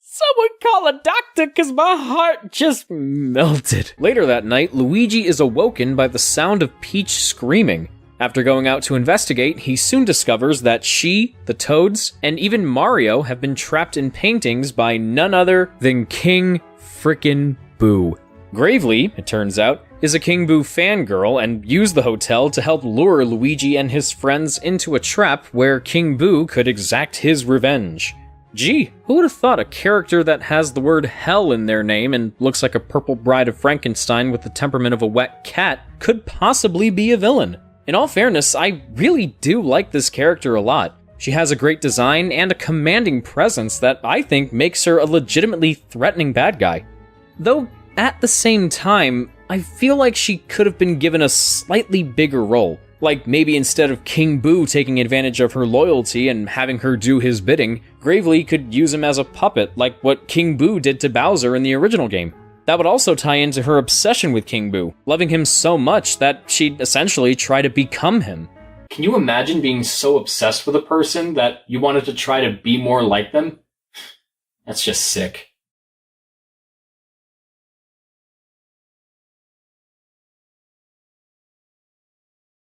Speaker 6: Someone call a doctor, cause my heart just melted. Later that night, Luigi is awoken by the sound of Peach screaming. After going out to investigate, he soon discovers that she, the Toads, and even Mario have been trapped in paintings by none other than King frickin' Boo. Gravely, it turns out, is a King Boo fangirl and used the hotel to help lure Luigi and his friends into a trap where King Boo could exact his revenge. Gee, who would have thought a character that has the word hell in their name and looks like a purple bride of Frankenstein with the temperament of a wet cat could possibly be a villain? In all fairness, I really do like this character a lot. She has a great design and a commanding presence that I think makes her a legitimately threatening bad guy. Though, at the same time, I feel like she could have been given a slightly bigger role. Like maybe instead of King Boo taking advantage of her loyalty and having her do his bidding, Gravely could use him as a puppet like what King Boo did to Bowser in the original game. That would also tie into her obsession with King Boo, loving him so much that she'd essentially try to become him.
Speaker 1: Can you imagine being so obsessed with a person that you wanted to try to be more like them? That's just sick.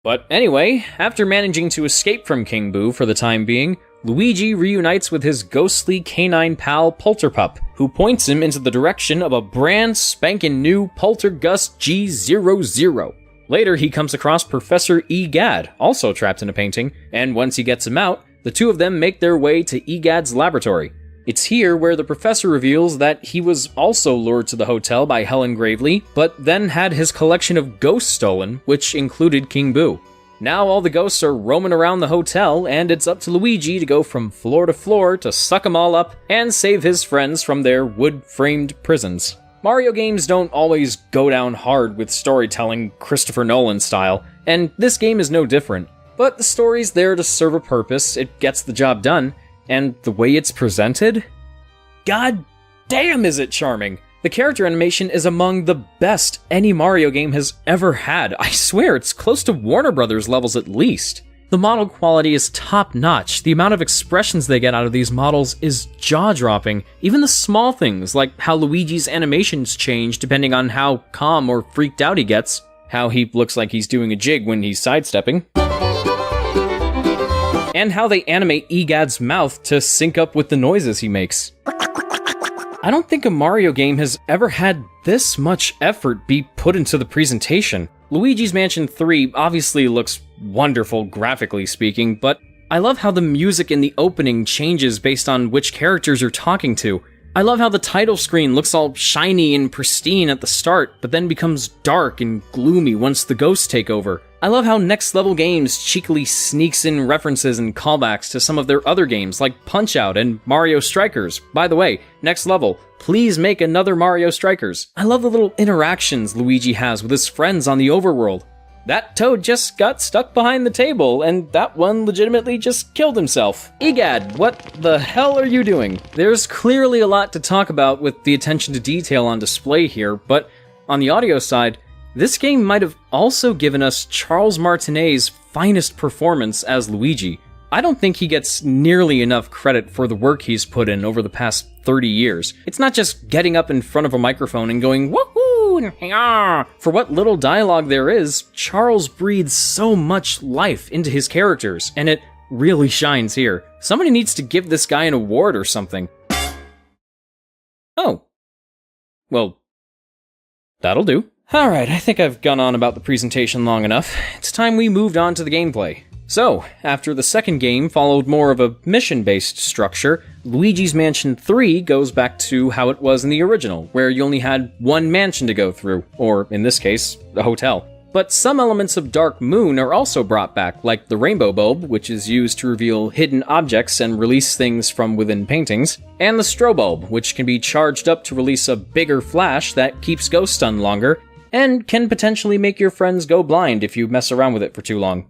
Speaker 6: But anyway, after managing to escape from King Boo for the time being, Luigi reunites with his ghostly canine pal Polterpup, who points him into the direction of a brand spankin' new Poltergust G00. Later, he comes across Professor Egad, also trapped in a painting, and once he gets him out, the two of them make their way to Egad's laboratory. It's here where the professor reveals that he was also lured to the hotel by Helen Gravely, but then had his collection of ghosts stolen, which included King Boo. Now all the ghosts are roaming around the hotel, and it's up to Luigi to go from floor to floor to suck them all up and save his friends from their wood-framed prisons. Mario games don't always go down hard with storytelling Christopher Nolan style, and this game is no different. But the story's there to serve a purpose, it gets the job done, and the way it's presented? God damn is it charming! The character animation is among the best any Mario game has ever had. I swear, it's close to Warner Brothers levels at least. The model quality is top-notch. The amount of expressions they get out of these models is jaw-dropping. Even the small things, like how Luigi's animations change depending on how calm or freaked out he gets, how he looks like he's doing a jig when he's sidestepping, and how they animate Egad's mouth to sync up with the noises he makes. I don't think a Mario game has ever had this much effort be put into the presentation. Luigi's Mansion 3 obviously looks wonderful graphically speaking, but I love how the music in the opening changes based on which characters you're talking to. I love how the title screen looks all shiny and pristine at the start, but then becomes dark and gloomy once the ghosts take over. I love how Next Level Games cheekily sneaks in references and callbacks to some of their other games like Punch-Out and Mario Strikers. By the way, Next Level, please make another Mario Strikers. I love the little interactions Luigi has with his friends on the overworld. That toad just got stuck behind the table, and that one legitimately just killed himself. Egad, what the hell are you doing? There's clearly a lot to talk about with the attention to detail on display here, but on the audio side, this game might have also given us Charles Martinet's finest performance as Luigi. I don't think he gets nearly enough credit for the work he's put in over the past 30 years. It's not just getting up in front of a microphone and going, woohoo, and hey-ah. For what little dialogue there is, Charles breathes so much life into his characters, and it really shines here. Somebody needs to give this guy an award or something. Oh. Well, that'll do. Alright, I think I've gone on about the presentation long enough. It's time we moved on to the gameplay. So, after the second game followed more of a mission-based structure, Luigi's Mansion 3 goes back to how it was in the original, where you only had one mansion to go through, or, in this case, a hotel. But some elements of Dark Moon are also brought back, like the Rainbow Bulb, which is used to reveal hidden objects and release things from within paintings, and the Strobulb, which can be charged up to release a bigger flash that keeps ghosts stunned longer, and can potentially make your friends go blind if you mess around with it for too long.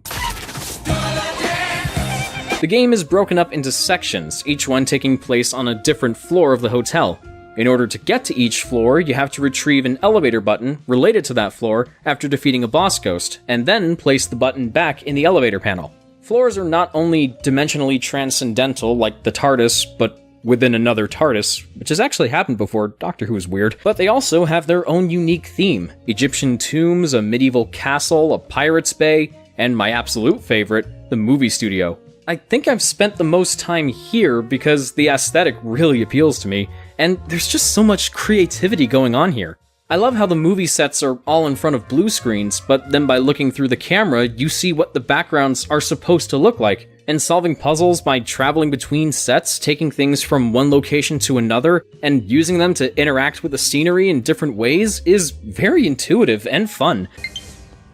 Speaker 6: The game is broken up into sections, each one taking place on a different floor of the hotel. In order to get to each floor, you have to retrieve an elevator button related to that floor after defeating a boss ghost, and then place the button back in the elevator panel. Floors are not only dimensionally transcendental like the TARDIS, but within another TARDIS, which has actually happened before. Doctor Who is weird. But they also have their own unique theme. Egyptian tombs, a medieval castle, a pirate's bay, and my absolute favorite, the movie studio. I think I've spent the most time here because the aesthetic really appeals to me, and there's just so much creativity going on here. I love how the movie sets are all in front of blue screens, but then by looking through the camera, you see what the backgrounds are supposed to look like, and solving puzzles by traveling between sets, taking things from one location to another, and using them to interact with the scenery in different ways is very intuitive and fun.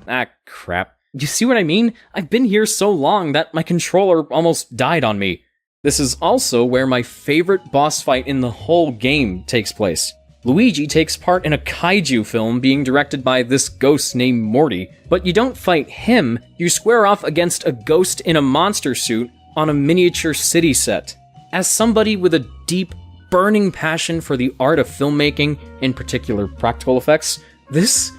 Speaker 6: Ah, crap. You see what I mean? I've been here so long that my controller almost died on me. This is also where my favorite boss fight in the whole game takes place. Luigi takes part in a kaiju film being directed by this ghost named Morty, but you don't fight him, you square off against a ghost in a monster suit on a miniature city set. As somebody with a deep, burning passion for the art of filmmaking, in particular practical effects, this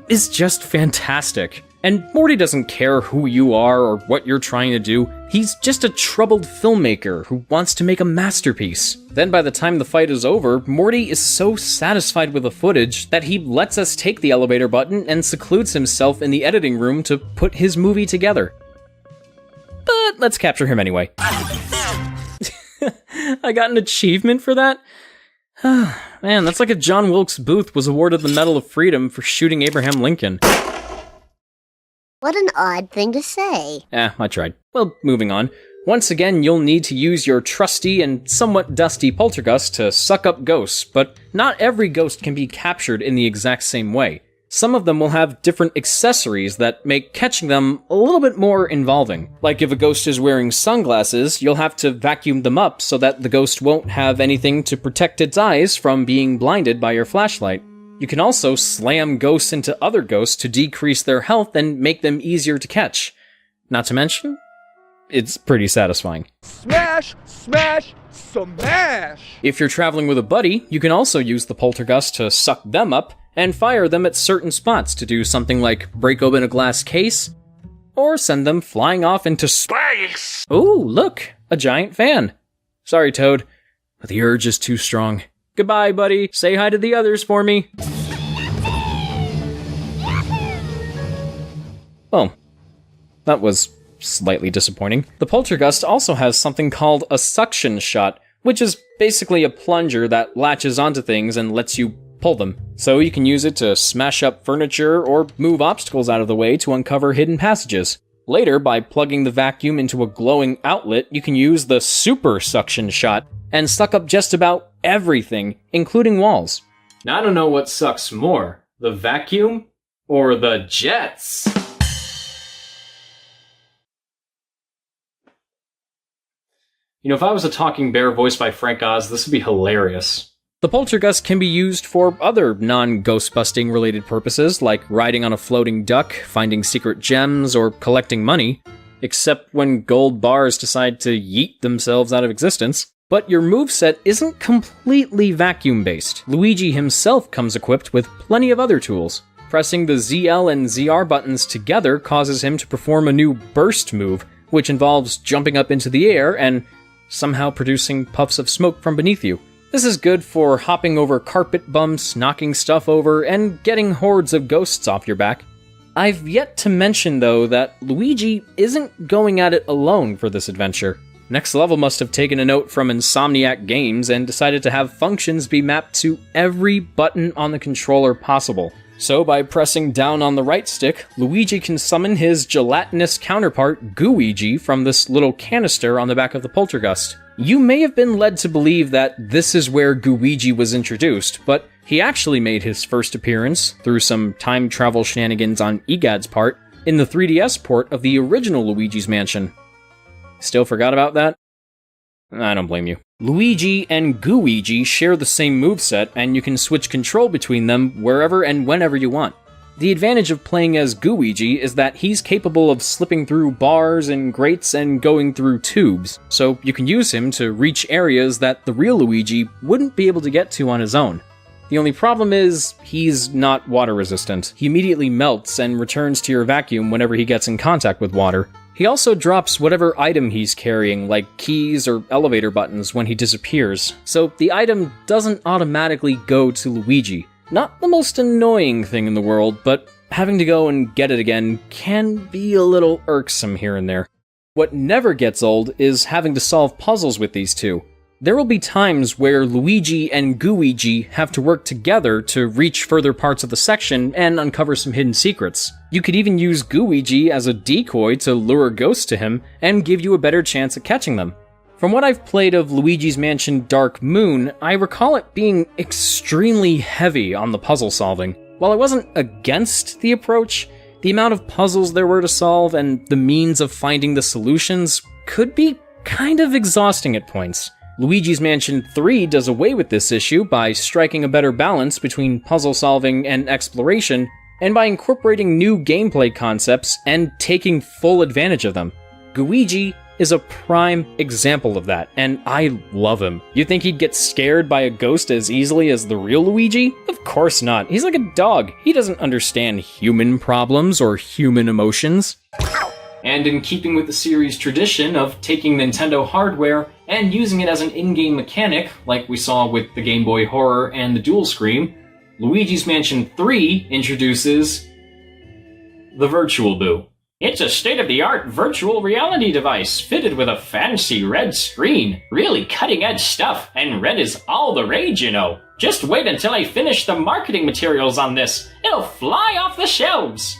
Speaker 6: is just fantastic. And Morty doesn't care who you are or what you're trying to do, he's just a troubled filmmaker who wants to make a masterpiece. Then by the time the fight is over, Morty is so satisfied with the footage that he lets us take the elevator button and secludes himself in the editing room to put his movie together. But let's capture him anyway. I got an achievement for that? Man, that's like if John Wilkes Booth was awarded the Medal of Freedom for shooting Abraham Lincoln.
Speaker 8: What an odd thing to say.
Speaker 6: I tried. Well, moving on. Once again, you'll need to use your trusty and somewhat dusty poltergust to suck up ghosts, but not every ghost can be captured in the exact same way. Some of them will have different accessories that make catching them a little bit more involving. Like if a ghost is wearing sunglasses, you'll have to vacuum them up so that the ghost won't have anything to protect its eyes from being blinded by your flashlight. You can also slam ghosts into other ghosts to decrease their health and make them easier to catch. Not to mention, it's pretty satisfying.
Speaker 4: Smash, smash, smash!
Speaker 6: If you're traveling with a buddy, you can also use the poltergust to suck them up and fire them at certain spots to do something like break open a glass case, or send them flying off into space! Ooh, look! A giant fan! Sorry, Toad, but the urge is too strong. Goodbye, buddy. Say hi to the others for me. Oh, that was slightly disappointing. The poltergust also has something called a suction shot, which is basically a plunger that latches onto things and lets you pull them. So you can use it to smash up furniture or move obstacles out of the way to uncover hidden passages. Later, by plugging the vacuum into a glowing outlet, you can use the super suction shot and suck up just about everything, including walls. Now I don't know what sucks more, the vacuum or the jets. You know, if I was a talking bear voiced by Frank Oz, this would be hilarious. The poltergust can be used for other non-ghost-busting related purposes, like riding on a floating duck, finding secret gems, or collecting money, except when gold bars decide to yeet themselves out of existence. But your moveset isn't completely vacuum-based. Luigi himself comes equipped with plenty of other tools. Pressing the ZL and ZR buttons together causes him to perform a new burst move, which involves jumping up into the air and somehow producing puffs of smoke from beneath you. This is good for hopping over carpet bumps, knocking stuff over, and getting hordes of ghosts off your back. I've yet to mention, though, that Luigi isn't going at it alone for this adventure. Next Level must have taken a note from Insomniac Games and decided to have functions be mapped to every button on the controller possible. So by pressing down on the right stick, Luigi can summon his gelatinous counterpart, Gooigi, from this little canister on the back of the poltergust. You may have been led to believe that this is where Gooigi was introduced, but he actually made his first appearance, through some time travel shenanigans on EGAD's part, in the 3DS port of the original Luigi's Mansion. Still forgot about that? I don't blame you. Luigi and Gooigi share the same moveset, and you can switch control between them wherever and whenever you want. The advantage of playing as Gooigi is that he's capable of slipping through bars and grates and going through tubes, so you can use him to reach areas that the real Luigi wouldn't be able to get to on his own. The only problem is, he's not water resistant. He immediately melts and returns to your vacuum whenever he gets in contact with water. He also drops whatever item he's carrying, like keys or elevator buttons, when he disappears, so the item doesn't automatically go to Luigi. Not the most annoying thing in the world, but having to go and get it again can be a little irksome here and there. What never gets old is having to solve puzzles with these two. There will be times where Luigi and Gooigi have to work together to reach further parts of the section and uncover some hidden secrets. You could even use Gooigi as a decoy to lure ghosts to him and give you a better chance at catching them. From what I've played of Luigi's Mansion Dark Moon, I recall it being extremely heavy on the puzzle solving. While I wasn't against the approach, the amount of puzzles there were to solve and the means of finding the solutions could be kind of exhausting at points. Luigi's Mansion 3 does away with this issue by striking a better balance between puzzle solving and exploration, and by incorporating new gameplay concepts and taking full advantage of them. Luigi is a prime example of that, and I love him. You think he'd get scared by a ghost as easily as the real Luigi? Of course not. He's like a dog. He doesn't understand human problems or human emotions.
Speaker 1: And in keeping with the series' tradition of taking Nintendo hardware and using it as an in-game mechanic, like we saw with the Game Boy Horror and the Dual Screen, Luigi's Mansion 3 introduces the Virtual Boo. It's a state-of-the-art virtual reality device fitted with a fancy red screen. Really cutting-edge stuff, and red is all the rage, you know. Just wait until I finish the marketing materials on this. It'll fly off the shelves.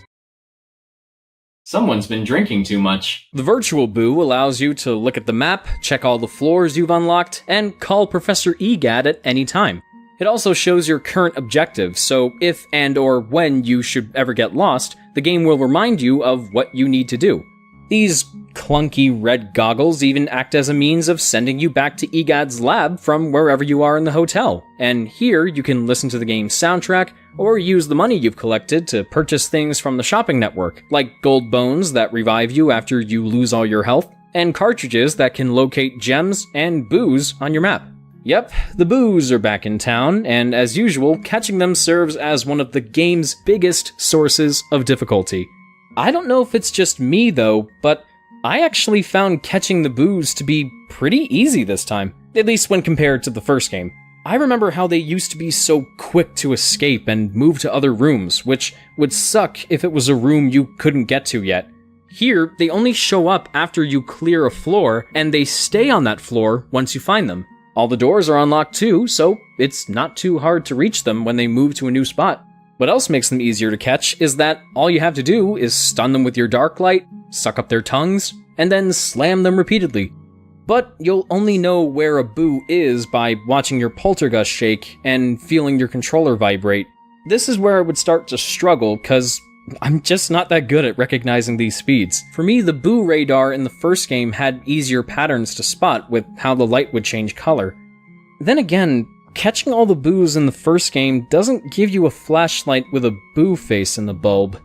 Speaker 1: Someone's been drinking too much.
Speaker 6: The Virtual Boo allows you to look at the map, check all the floors you've unlocked, and call Professor EGAD at any time. It also shows your current objectives, so if and or when you should ever get lost, the game will remind you of what you need to do. These clunky red goggles even act as a means of sending you back to EGAD's lab from wherever you are in the hotel, and here you can listen to the game's soundtrack or use the money you've collected to purchase things from the shopping network, like gold bones that revive you after you lose all your health, and cartridges that can locate gems and boos on your map. Yep, the boos are back in town, and as usual, catching them serves as one of the game's biggest sources of difficulty. I don't know if it's just me though, but I actually found catching the boos to be pretty easy this time, at least when compared to the first game. I remember how they used to be so quick to escape and move to other rooms, which would suck if it was a room you couldn't get to yet. Here, they only show up after you clear a floor, and they stay on that floor once you find them. All the doors are unlocked too, so it's not too hard to reach them when they move to a new spot. What else makes them easier to catch is that all you have to do is stun them with your dark light, suck up their tongues, and then slam them repeatedly. But you'll only know where a boo is by watching your poltergust shake and feeling your controller vibrate. This is where I would start to struggle, cause I'm just not that good at recognizing these speeds. For me, the boo radar in the first game had easier patterns to spot with how the light would change color. Then again, catching all the boos in the first game doesn't give you a flashlight with a boo face in the bulb.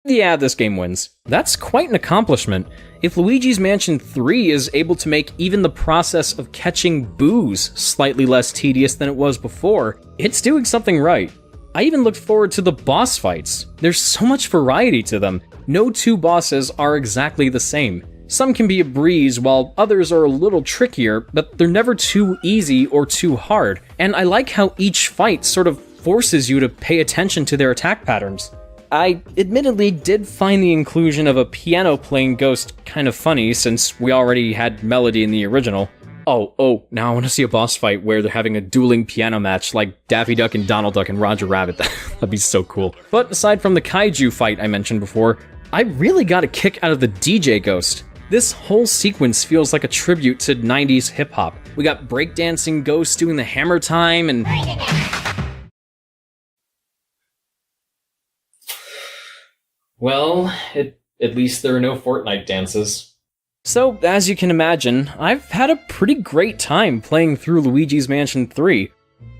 Speaker 6: Yeah, this game wins. That's quite an accomplishment. If Luigi's Mansion 3 is able to make even the process of catching boos slightly less tedious than it was before, it's doing something right. I even looked forward to the boss fights. There's so much variety to them. No two bosses are exactly the same. Some can be a breeze, while others are a little trickier, but they're never too easy or too hard. And I like how each fight sort of forces you to pay attention to their attack patterns. I admittedly did find the inclusion of a piano-playing ghost kind of funny, since we already had Melody in the original. Oh, now I want to see a boss fight where they're having a dueling piano match like Daffy Duck and Donald Duck and Roger Rabbit. That'd be so cool. But aside from the kaiju fight I mentioned before, I really got a kick out of the DJ ghost. This whole sequence feels like a tribute to 90s hip-hop. We got breakdancing ghosts doing the hammer time and... Well, at least there are no Fortnite dances. So, as you can imagine, I've had a pretty great time playing through Luigi's Mansion 3.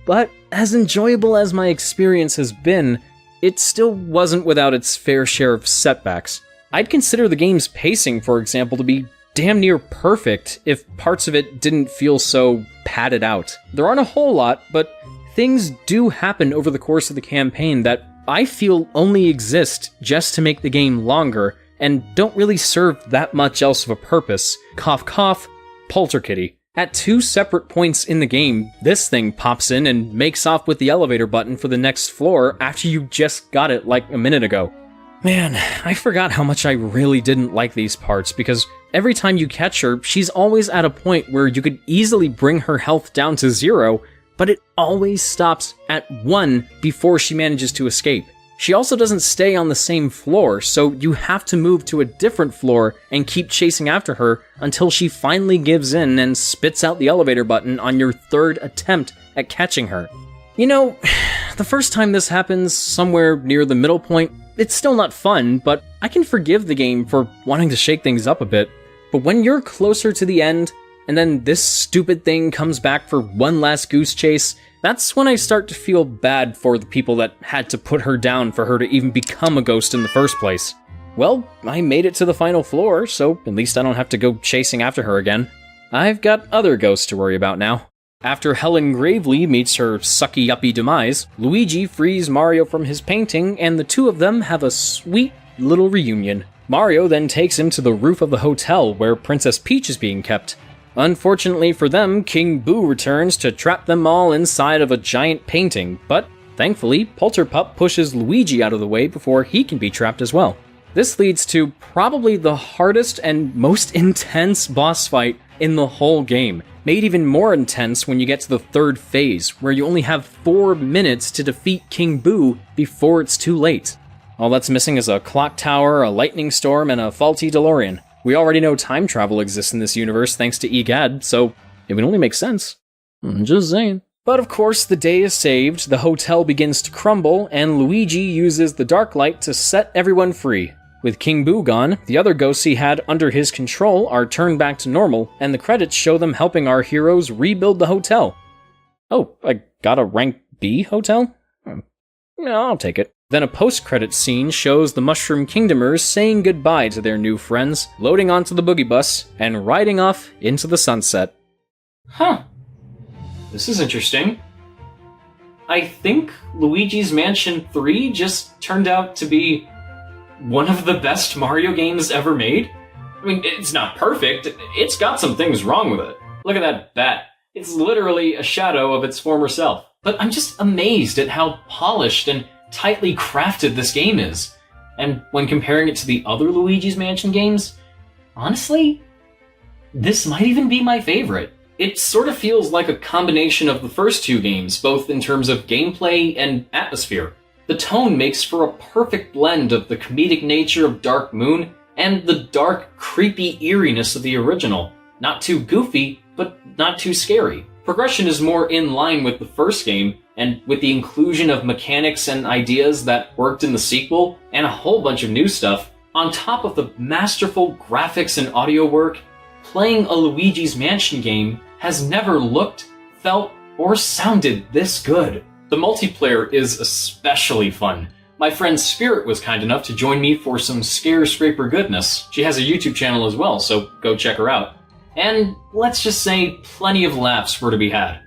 Speaker 6: But as enjoyable as my experience has been, it still wasn't without its fair share of setbacks. I'd consider the game's pacing, for example, to be damn near perfect if parts of it didn't feel so padded out. There aren't a whole lot, but things do happen over the course of the campaign that I feel only exist just to make the game longer and don't really serve that much else of a purpose. Cough cough, Polterkitty. At two separate points in the game, this thing pops in and makes off with the elevator button for the next floor after you just got it like a minute ago. Man, I forgot how much I really didn't like these parts, because every time you catch her, she's always at a point where you could easily bring her health down to 0, but it always stops at 1 before she manages to escape. She also doesn't stay on the same floor, so you have to move to a different floor and keep chasing after her until she finally gives in and spits out the elevator button on your third attempt at catching her. You know, the first time this happens, somewhere near the middle point, it's still not fun, but I can forgive the game for wanting to shake things up a bit. But when you're closer to the end, and then this stupid thing comes back for one last goose chase, that's when I start to feel bad for the people that had to put her down for her to even become a ghost in the first place. Well, I made it to the final floor, so at least I don't have to go chasing after her again. I've got other ghosts to worry about now. After Helen Gravely meets her sucky-uppy demise, Luigi frees Mario from his painting, and the two of them have a sweet little reunion. Mario then takes him to the roof of the hotel where Princess Peach is being kept. Unfortunately for them, King Boo returns to trap them all inside of a giant painting, but thankfully, Polterpup pushes Luigi out of the way before he can be trapped as well. This leads to probably the hardest and most intense boss fight in the whole game, made even more intense when you get to the third phase, where you only have 4 minutes to defeat King Boo before it's too late. All that's missing is a clock tower, a lightning storm, and a faulty DeLorean. We already know time travel exists in this universe thanks to EGAD, so it would only make sense. I'm just saying. But of course, the day is saved, the hotel begins to crumble, and Luigi uses the dark light to set everyone free. With King Boo gone, the other ghosts he had under his control are turned back to normal, and the credits show them helping our heroes rebuild the hotel. Oh, I got a rank B hotel? No, I'll take it. Then a post-credits scene shows the Mushroom Kingdomers saying goodbye to their new friends, loading onto the boogie bus, and riding off into the sunset.
Speaker 1: Huh. This is interesting. I think Luigi's Mansion 3 just turned out to be one of the best Mario games ever made. I mean, it's not perfect. It's got some things wrong with it. Look at that bat. It's literally a shadow of its former self. But I'm just amazed at how polished and tightly crafted this game is. And when comparing it to the other Luigi's Mansion games, honestly, this might even be my favorite. It sort of feels like a combination of the first two games, both in terms of gameplay and atmosphere. The tone makes for a perfect blend of the comedic nature of Dark Moon and the dark, creepy eeriness of the original. Not too goofy, but not too scary. Progression is more in line with the first game, and with the inclusion of mechanics and ideas that worked in the sequel, and a whole bunch of new stuff, on top of the masterful graphics and audio work, playing a Luigi's Mansion game has never looked, felt, or sounded this good. The multiplayer is especially fun. My friend Spirit was kind enough to join me for some Scare Scraper goodness. She has a YouTube channel as well, so go check her out. And let's just say plenty of laughs were to be had.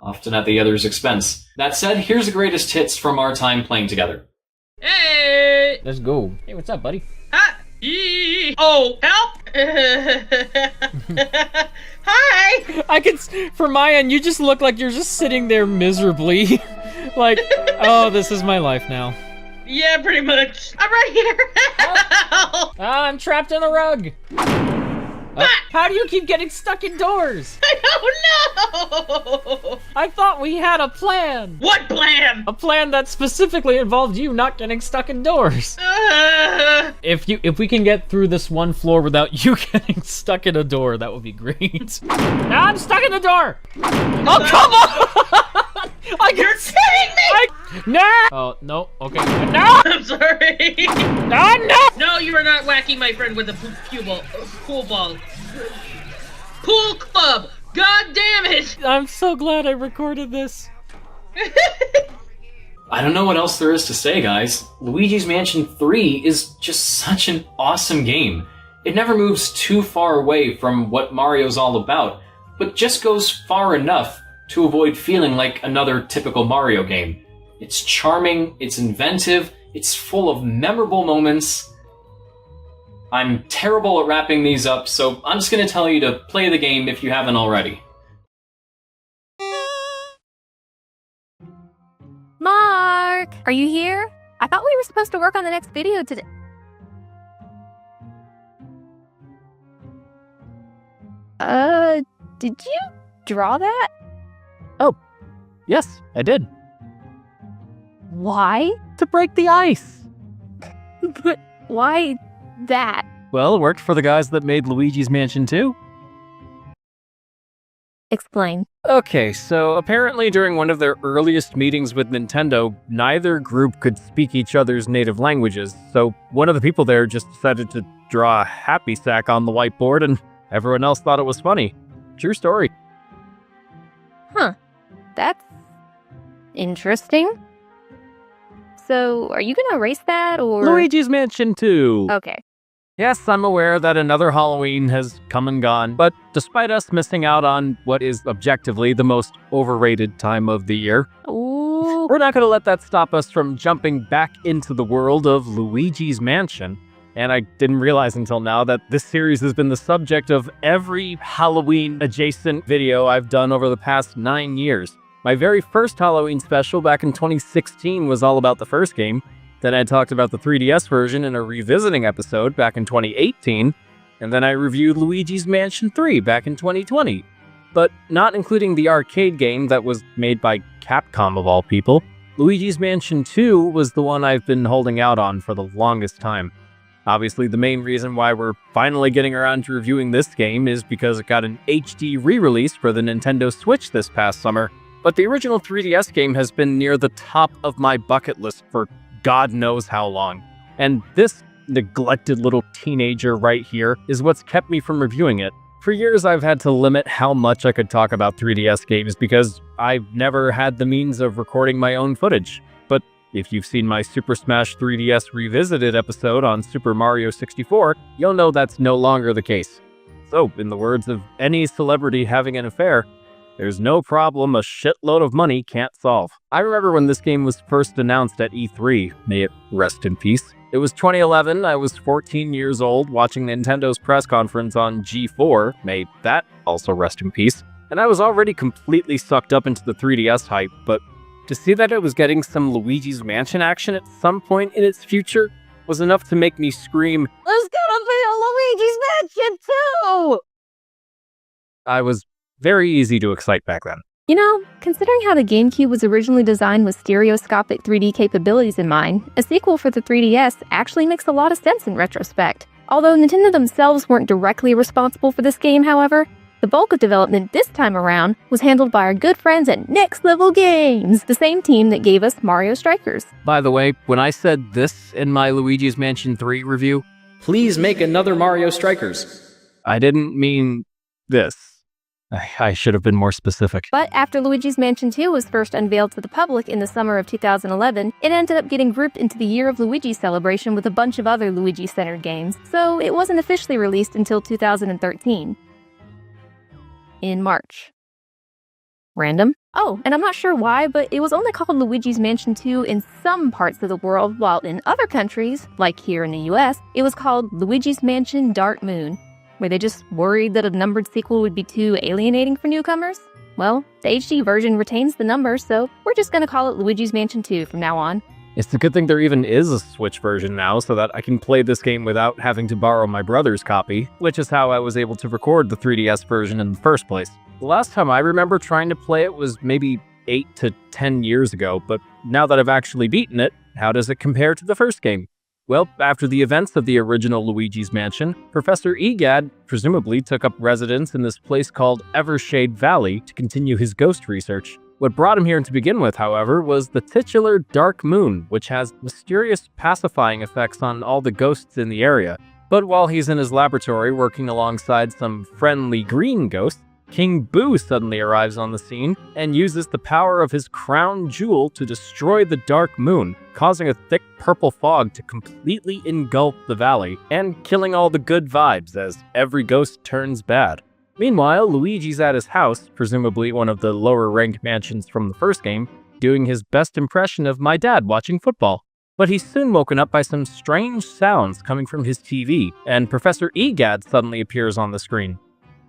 Speaker 1: Often at the other's expense. That said, here's the greatest hits from our time playing together.
Speaker 7: Hey!
Speaker 5: Let's go. Hey, what's up, buddy?
Speaker 7: Ah! Oh, help! Hi!
Speaker 5: I can, from my end, you just look like you're just sitting there miserably. Like, oh, this is my life now.
Speaker 7: Yeah, pretty much. I'm right here. Help!
Speaker 5: I'm trapped in a rug. How do you keep getting stuck indoors?
Speaker 7: I don't know!
Speaker 5: I thought we had a plan.
Speaker 7: What plan?
Speaker 5: A plan that specifically involved you not getting stuck indoors. If we can get through this one floor without you getting stuck in a door, that would be great. Now I'm stuck in the door. Oh, come on!
Speaker 7: You're kidding me!
Speaker 5: No! Oh, no. Okay. No!
Speaker 7: I'm sorry.
Speaker 5: No!
Speaker 7: No, you are not whacking my friend with a pool ball. Pool club! God damn it!
Speaker 5: I'm so glad I recorded this.
Speaker 1: I don't know what else there is to say, guys. Luigi's Mansion 3 is just such an awesome game. It never moves too far away from what Mario's all about, but just goes far enough to avoid feeling like another typical Mario game. It's charming, it's inventive, it's full of memorable moments. I'm terrible at wrapping these up, so I'm just gonna tell you to play the game if you haven't already.
Speaker 2: Mark, are you here? I thought we were supposed to work on the next video today. Did you draw that?
Speaker 9: Yes, I did.
Speaker 2: Why?
Speaker 9: To break the ice.
Speaker 2: But why that?
Speaker 9: Well, it worked for the guys that made Luigi's Mansion 2.
Speaker 2: Explain.
Speaker 9: Okay, so apparently during one of their earliest meetings with Nintendo, neither group could speak each other's native languages, so one of the people there just decided to draw a happy sack on the whiteboard, and Everyone else thought it was funny. True story.
Speaker 10: Huh. That's interesting. So, are you gonna erase that, or...?
Speaker 9: Luigi's Mansion 2.
Speaker 10: Okay.
Speaker 9: Yes, I'm aware that another Halloween has come and gone, but despite us missing out on what is objectively the most overrated time of the year,
Speaker 10: Ooh.
Speaker 9: we're not going to let that stop us from jumping back into the world of Luigi's Mansion. And I didn't realize until now that this series has been the subject of every Halloween-adjacent video I've done over the past 9 years. My very first Halloween special back in 2016 was all about the first game. Then I talked about the 3DS version in a revisiting episode back in 2018, and then I reviewed Luigi's Mansion 3 back in 2020. But not including the arcade game that was made by Capcom of all people, Luigi's Mansion 2 was the one I've been holding out on for the longest time. Obviously, the main reason why we're finally getting around to reviewing this game is because it got an HD re-release for the Nintendo Switch this past summer, but the original 3DS game has been near the top of my bucket list for God knows how long. And this neglected little teenager right here is what's kept me from reviewing it. For years, I've had to limit how much I could talk about 3DS games because I've never had the means of recording my own footage. But if you've seen my Super Smash 3DS Revisited episode on Super Mario 64, you'll know that's no longer the case. So, in the words of any celebrity having an affair, there's no problem a shitload of money can't solve. I remember when this game was first announced at E3, may it rest in peace. It was 2011, I was 14 years old watching Nintendo's press conference on G4, may that also rest in peace, and I was already completely sucked up into the 3DS hype, but to see that it was getting some Luigi's Mansion action at some point in its future was enough to make me scream, "There's gonna be a Luigi's Mansion 2!" I was very easy to excite back then.
Speaker 10: You know, considering how the GameCube was originally designed with stereoscopic 3D capabilities in mind, a sequel for the 3DS actually makes a lot of sense in retrospect. Although Nintendo themselves weren't directly responsible for this game, however, the bulk of development this time around was handled by our good friends at Next Level Games, the same team that gave us Mario Strikers.
Speaker 6: By the way, when I said this in my Luigi's Mansion 3 review,
Speaker 1: Please make another Mario Strikers.
Speaker 9: I didn't mean this. I should have been more specific.
Speaker 10: But after Luigi's Mansion 2 was first unveiled to the public in the summer of 2011, it ended up getting grouped into the Year of Luigi celebration with a bunch of other Luigi-centered games, so it wasn't officially released until 2013. In March. Random? Oh, and I'm not sure why, but it was only called Luigi's Mansion 2 in some parts of the world, while in other countries, like here in the US, it was called Luigi's Mansion Dark Moon. Were they just worried that a numbered sequel would be too alienating for newcomers? Well, the HD version retains the number, so we're just gonna call it Luigi's Mansion 2 from now on.
Speaker 9: It's a good thing there even is a Switch version now, so that I can play this game without having to borrow my brother's copy, which is how I was able to record the 3DS version in the first place. The last time I remember trying to play it was maybe 8 to 10 years ago, but now that I've actually beaten it, how does it compare to the first game? Well, after the events of the original Luigi's Mansion, Professor Egad presumably took up residence in this place called Evershade Valley to continue his ghost research. What brought him here to begin with, however, was the titular Dark Moon, which has mysterious pacifying effects on all the ghosts in the area. But while he's in his laboratory working alongside some friendly green ghosts, King Boo suddenly arrives on the scene and uses the power of his crown jewel to destroy the Dark Moon, causing a thick purple fog to completely engulf the valley, and killing all the good vibes as every ghost turns bad. Meanwhile, Luigi's at his house, presumably one of the lower-ranked mansions from the first game, doing his best impression of my dad watching football. But he's soon woken up by some strange sounds coming from his TV, and Professor Egad suddenly appears on the screen.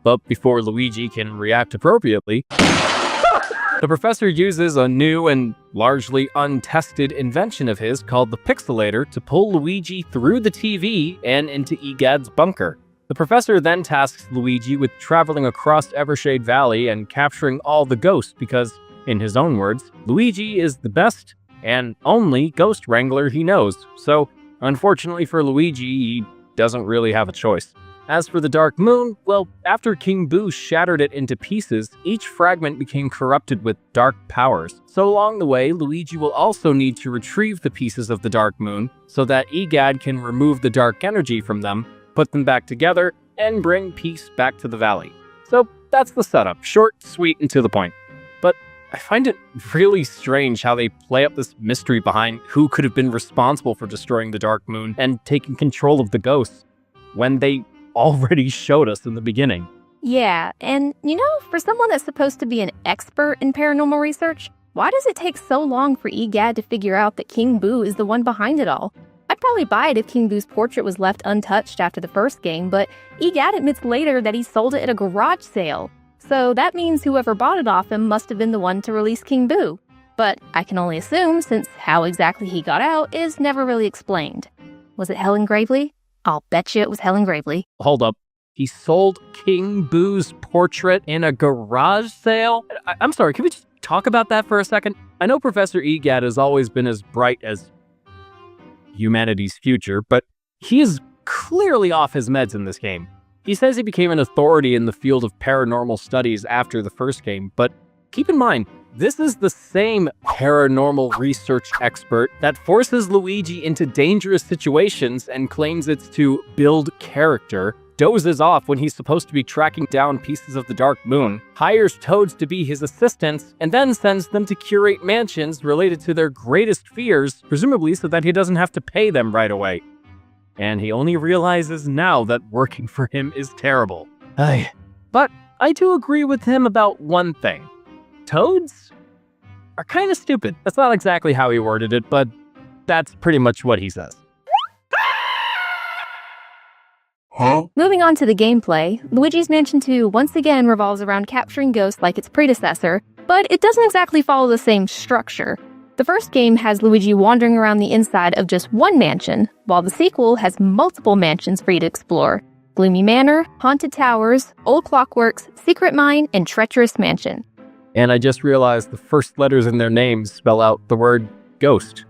Speaker 9: But before Luigi can react appropriately, the professor uses a new and largely untested invention of his called the Pixelator to pull Luigi through the TV and into Egad's bunker. The professor then tasks Luigi with traveling across Evershade Valley and capturing all the ghosts because, in his own words, Luigi is the best and only ghost wrangler he knows. So, unfortunately for Luigi, he doesn't really have a choice. As for the Dark Moon, well, after King Boo shattered it into pieces, each fragment became corrupted with dark powers. So along the way, Luigi will also need to retrieve the pieces of the Dark Moon so that Egad can remove the dark energy from them, put them back together, and bring peace back to the valley. So that's the setup, short, sweet, and to the point. But I find it really strange how they play up this mystery behind who could have been responsible for destroying the Dark Moon and taking control of the ghosts, when they already showed us in the beginning.
Speaker 10: Yeah, and for someone that's supposed to be an expert in paranormal research, why does it take so long for EGAD to figure out that King Boo is the one behind it all? I'd probably buy it if King Boo's portrait was left untouched after the first game, but EGAD admits later that he sold it at a garage sale. So that means whoever bought it off him must have been the one to release King Boo. But I can only assume, since how exactly he got out is never really explained. Was it Helen Gravely? I'll bet you it was Helen Gravely.
Speaker 9: Hold up. He sold King Boo's portrait in a garage sale? I'm sorry, can we just talk about that for a second? I know Professor EGAD has always been as bright as humanity's future, but he is clearly off his meds in this game. He says he became an authority in the field of paranormal studies after the first game, but keep in mind, this is the same paranormal research expert that forces Luigi into dangerous situations and claims it's to build character, dozes off when he's supposed to be tracking down pieces of the Dark Moon, hires Toads to be his assistants, and then sends them to curate mansions related to their greatest fears, presumably so that he doesn't have to pay them right away. And he only realizes now that working for him is terrible. But I do agree with him about one thing. Toads are kind of stupid. That's not exactly how he worded it, but that's pretty much what he says.
Speaker 10: Moving on to the gameplay, Luigi's Mansion 2 once again revolves around capturing ghosts like its predecessor, but it doesn't exactly follow the same structure. The first game has Luigi wandering around the inside of just one mansion, while the sequel has multiple mansions for you to explore. Gloomy Manor, Haunted Towers, Old Clockworks, Secret Mine, and Treacherous Mansion.
Speaker 9: And I just realized the first letters in their names spell out the word ghost.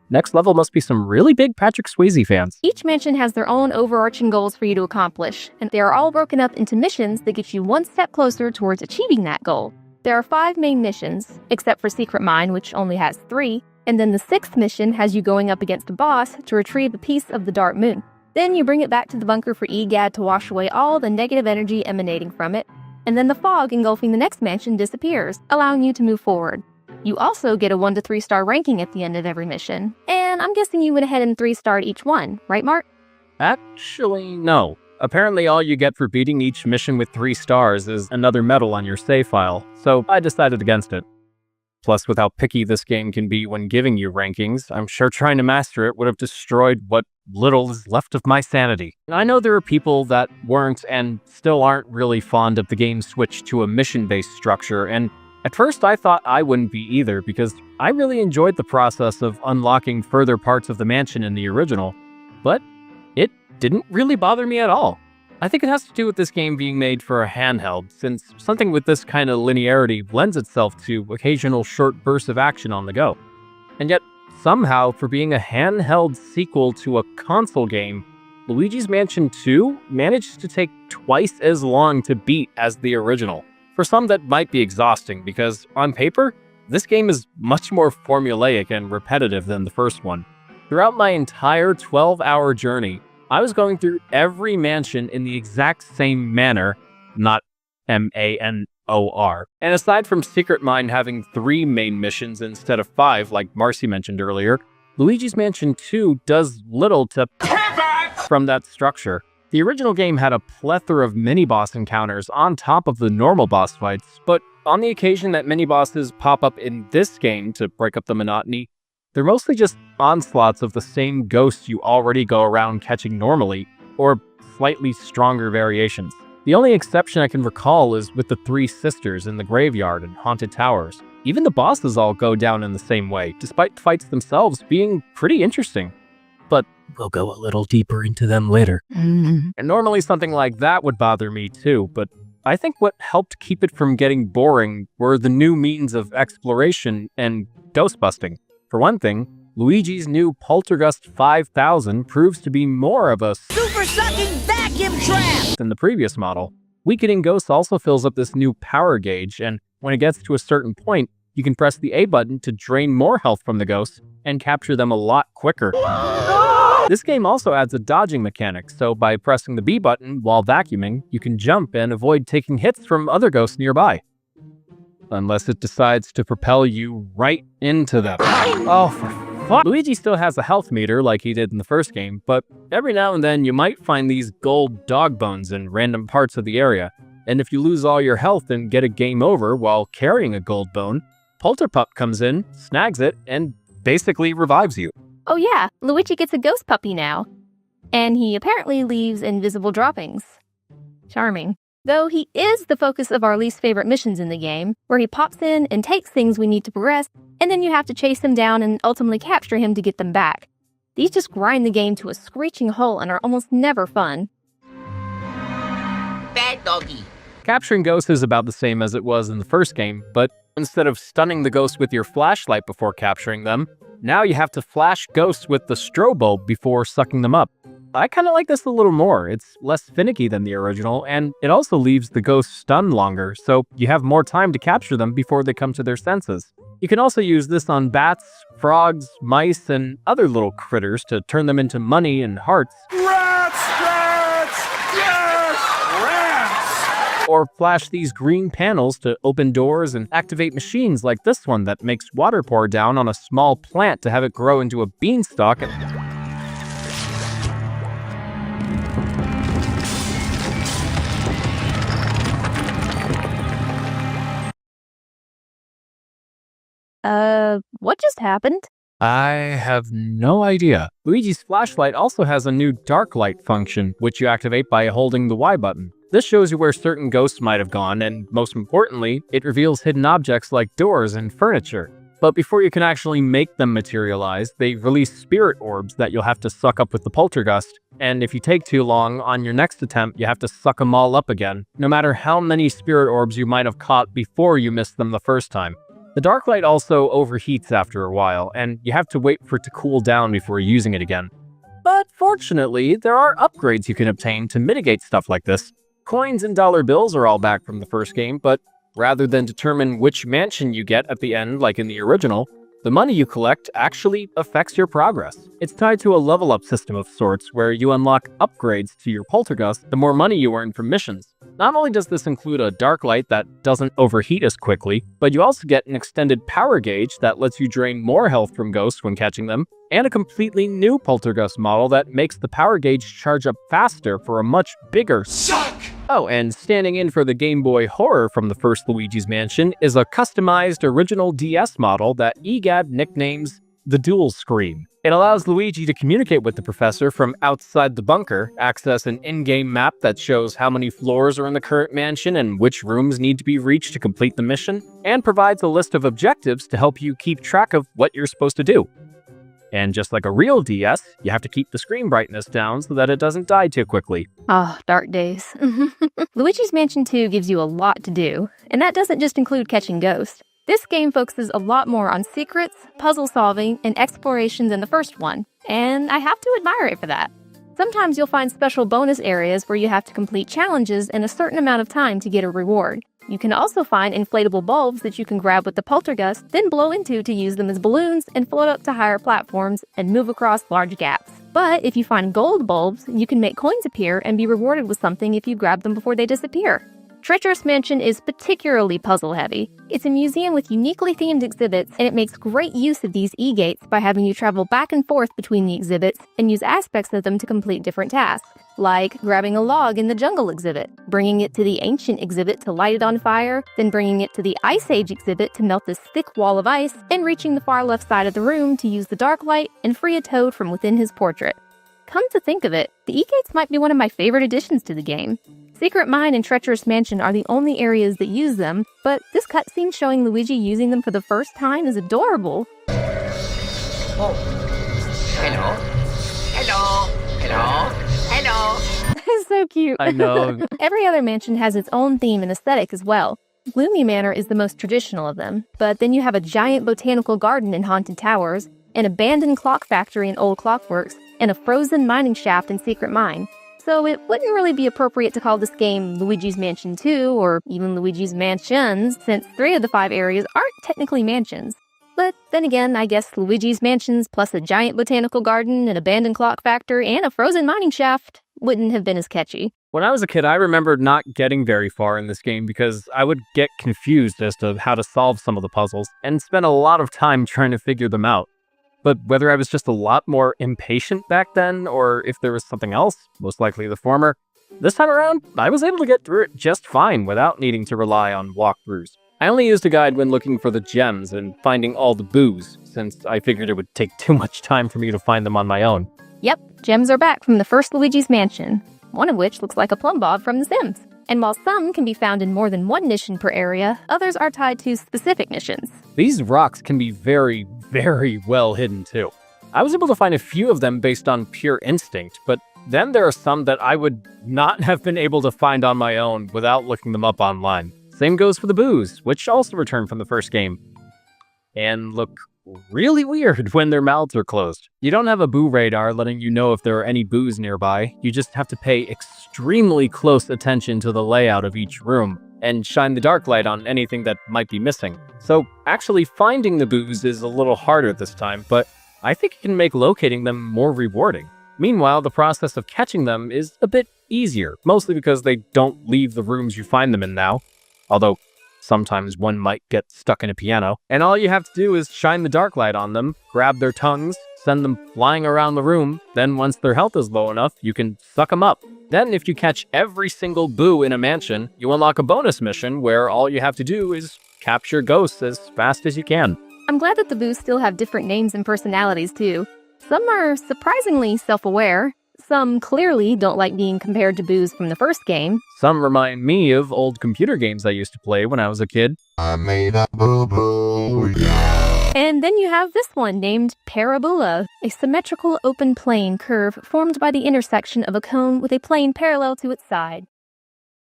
Speaker 9: Next level must be some really big Patrick Swayze fans.
Speaker 10: Each mansion has their own overarching goals for you to accomplish, and they are all broken up into missions that get you one step closer towards achieving that goal. There are 5 main missions, except for Secret Mine, which only has 3, and then the 6th mission has you going up against a boss to retrieve a piece of the Dark Moon. Then you bring it back to the bunker for EGAD to wash away all the negative energy emanating from it, and then the fog engulfing the next mansion disappears, allowing you to move forward. You also get a 1 to 3 star ranking at the end of every mission, and I'm guessing you went ahead and 3-starred each one, right Mark?
Speaker 9: Actually, no. Apparently all you get for beating each mission with 3 stars is another medal on your save file, so I decided against it. Plus, with how picky this game can be when giving you rankings, I'm sure trying to master it would have destroyed what little is left of my sanity. I know there are people that weren't and still aren't really fond of the game's switch to a mission-based structure, and at first I thought I wouldn't be either, because I really enjoyed the process of unlocking further parts of the mansion in the original, but it didn't really bother me at all. I think it has to do with this game being made for a handheld, since something with this kind of linearity lends itself to occasional short bursts of action on the go. And yet, somehow, for being a handheld sequel to a console game, Luigi's Mansion 2 managed to take twice as long to beat as the original. For some, that might be exhausting, because on paper, this game is much more formulaic and repetitive than the first one. Throughout my entire 12-hour journey, I was going through every mansion in the exact same manner, not M-A-N-O-R. And aside from Secret Mine having 3 main missions instead of 5, like Marcy mentioned earlier, Luigi's Mansion 2 does little to from that structure. The original game had a plethora of mini-boss encounters on top of the normal boss fights, but on the occasion that mini-bosses pop up in this game to break up the monotony, they're mostly just onslaughts of the same ghosts you already go around catching normally, or slightly stronger variations. The only exception I can recall is with the 3 sisters in the graveyard and Haunted Towers. Even the bosses all go down in the same way, despite the fights themselves being pretty interesting. But we'll go a little deeper into them later. And normally something like that would bother me too, but I think what helped keep it from getting boring were the new means of exploration and ghost busting. For one thing, Luigi's new Poltergust 5000 proves to be more of a super-sucking vacuum trap than the previous model. Weakening Ghosts also fills up this new power gauge, and when it gets to a certain point, you can press the A button to drain more health from the ghosts and capture them a lot quicker. This game also adds a dodging mechanic, so by pressing the B button while vacuuming, you can jump and avoid taking hits from other ghosts nearby. Unless it decides to propel you right into them. Oh, for fuck. Luigi still has a health meter like he did in the first game, but every now and then you might find these gold dog bones in random parts of the area. And if you lose all your health and get a game over while carrying a gold bone, Polterpup comes in, snags it, and basically revives you.
Speaker 10: Oh yeah, Luigi gets a ghost puppy now. And he apparently leaves invisible droppings. Charming. Though he is the focus of our least favorite missions in the game, where he pops in and takes things we need to progress, and then you have to chase him down and ultimately capture him to get them back. These just grind the game to a screeching halt and are almost never fun.
Speaker 7: Bad doggy.
Speaker 9: Capturing ghosts is about the same as it was in the first game, but instead of stunning the ghost with your flashlight before capturing them, now you have to flash ghosts with the strobe bulb before sucking them up. I kinda like this a little more. It's less finicky than the original, and it also leaves the ghosts stunned longer, so you have more time to capture them before they come to their senses. You can also use this on bats, frogs, mice, and other little critters to turn them into money and hearts. Or flash these green panels to open doors and activate machines like this one that makes water pour down on a small plant to have it grow into a beanstalk.
Speaker 10: What just happened?
Speaker 9: I have no idea. Luigi's flashlight also has a new dark light function, which you activate by holding the Y button. This shows you where certain ghosts might have gone, and most importantly, it reveals hidden objects like doors and furniture. But before you can actually make them materialize, they release spirit orbs that you'll have to suck up with the poltergust. And if you take too long, on your next attempt, you have to suck them all up again, no matter how many spirit orbs you might have caught before you missed them the first time. The dark light also overheats after a while, and you have to wait for it to cool down before using it again. But fortunately, there are upgrades you can obtain to mitigate stuff like this. Coins and dollar bills are all back from the first game, but rather than determine which mansion you get at the end like in the original, the money you collect actually affects your progress. It's tied to a level up system of sorts where you unlock upgrades to your poltergust the more money you earn from missions. Not only does this include a dark light that doesn't overheat as quickly, but you also get an extended power gauge that lets you drain more health from ghosts when catching them, and a completely new poltergust model that makes the power gauge charge up faster for a much bigger suck! Oh, and standing in for the Game Boy Horror from the first Luigi's Mansion is a customized original DS model that EGAD nicknames the Dual Screen. It allows Luigi to communicate with the professor from outside the bunker, access an in-game map that shows how many floors are in the current mansion and which rooms need to be reached to complete the mission, and provides a list of objectives to help you keep track of what you're supposed to do. And just like a real DS, you have to keep the screen brightness down so that it doesn't die too quickly.
Speaker 10: Oh, dark days. Luigi's Mansion 2 gives you a lot to do, and that doesn't just include catching ghosts. This game focuses a lot more on secrets, puzzle solving, and exploration than the first one, and I have to admire it for that. Sometimes you'll find special bonus areas where you have to complete challenges in a certain amount of time to get a reward. You can also find inflatable bulbs that you can grab with the poltergust, then blow into to use them as balloons and float up to higher platforms and move across large gaps. But if you find gold bulbs, you can make coins appear and be rewarded with something if you grab them before they disappear. Treacherous Mansion is particularly puzzle-heavy. It's a museum with uniquely themed exhibits, and it makes great use of these e-gates by having you travel back and forth between the exhibits and use aspects of them to complete different tasks, like grabbing a log in the jungle exhibit, bringing it to the ancient exhibit to light it on fire, then bringing it to the Ice Age exhibit to melt this thick wall of ice, and reaching the far left side of the room to use the dark light and free a toad from within his portrait. Come to think of it, the e-gates might be one of my favorite additions to the game. Secret Mine and Treacherous Mansion are the only areas that use them, but this cutscene showing Luigi using them for the first time is adorable.
Speaker 7: Oh. Hello. Hello. Hello. Hello.
Speaker 10: It's so cute.
Speaker 9: I know.
Speaker 10: Every other mansion has its own theme and aesthetic as well. Gloomy Manor is the most traditional of them, but then you have a giant botanical garden in Haunted Towers, an abandoned clock factory in Old Clockworks, and a frozen mining shaft in Secret Mine. So it wouldn't really be appropriate to call this game Luigi's Mansion 2 or even Luigi's Mansions, since 3 of the 5 areas aren't technically mansions. But then again, I guess Luigi's Mansions plus a giant botanical garden, an abandoned clock factory, and a frozen mining shaft wouldn't have been as catchy.
Speaker 9: When I was a kid, I remembered not getting very far in this game because I would get confused as to how to solve some of the puzzles and spend a lot of time trying to figure them out. But whether I was just a lot more impatient back then or if there was something else, most likely the former, this time around, I was able to get through it just fine without needing to rely on walkthroughs. I only used a guide when looking for the gems and finding all the boos, since I figured it would take too much time for me to find them on my own.
Speaker 10: Yep, gems are back from the first Luigi's Mansion, one of which looks like a plumb bob from The Sims. And while some can be found in more than one mission per area, others are tied to specific missions.
Speaker 9: These rocks can be very, very well hidden too. I was able to find a few of them based on pure instinct, but then there are some that I would not have been able to find on my own without looking them up online. Same goes for the boos, which also return from the first game, and look really weird when their mouths are closed. You don't have a boo radar letting you know if there are any boos nearby. You just have to pay extremely close attention to the layout of each room and shine the dark light on anything that might be missing. So actually finding the boos is a little harder this time, but I think it can make locating them more rewarding. Meanwhile, the process of catching them is a bit easier, mostly because they don't leave the rooms you find them in now, although sometimes one might get stuck in a piano. And all you have to do is shine the dark light on them, grab their tongues, send them flying around the room, then once their health is low enough, you can suck them up. Then if you catch every single boo in a mansion, you unlock a bonus mission where all you have to do is capture ghosts as fast as you can.
Speaker 10: I'm glad that the boos still have different names and personalities too. Some are surprisingly self-aware. Some clearly don't like being compared to boos from the first game.
Speaker 9: Some remind me of old computer games I used to play when I was a kid.
Speaker 11: I made a boo-boo, yeah.
Speaker 10: And then you have this one named Parabola, a symmetrical open plane curve formed by the intersection of a cone with a plane parallel to its side.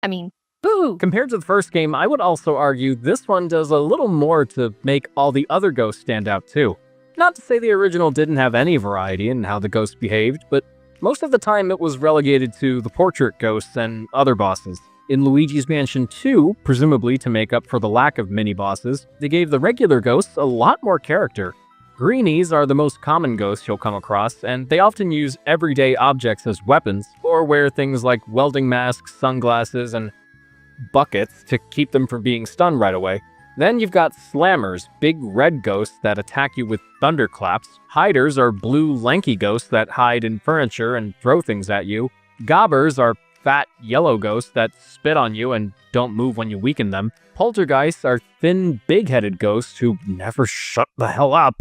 Speaker 10: I mean, boo!
Speaker 9: Compared to the first game, I would also argue this one does a little more to make all the other ghosts stand out too. Not to say the original didn't have any variety in how the ghosts behaved, but most of the time it was relegated to the portrait ghosts and other bosses. In Luigi's Mansion 2, presumably to make up for the lack of mini-bosses, they gave the regular ghosts a lot more character. Greenies are the most common ghosts you'll come across, and they often use everyday objects as weapons, or wear things like welding masks, sunglasses, and buckets to keep them from being stunned right away. Then you've got slammers, big red ghosts that attack you with thunderclaps. Hiders are blue, lanky ghosts that hide in furniture and throw things at you. Gobbers are fat, yellow ghosts that spit on you and don't move when you weaken them. Poltergeists are thin, big-headed ghosts who never shut the hell up.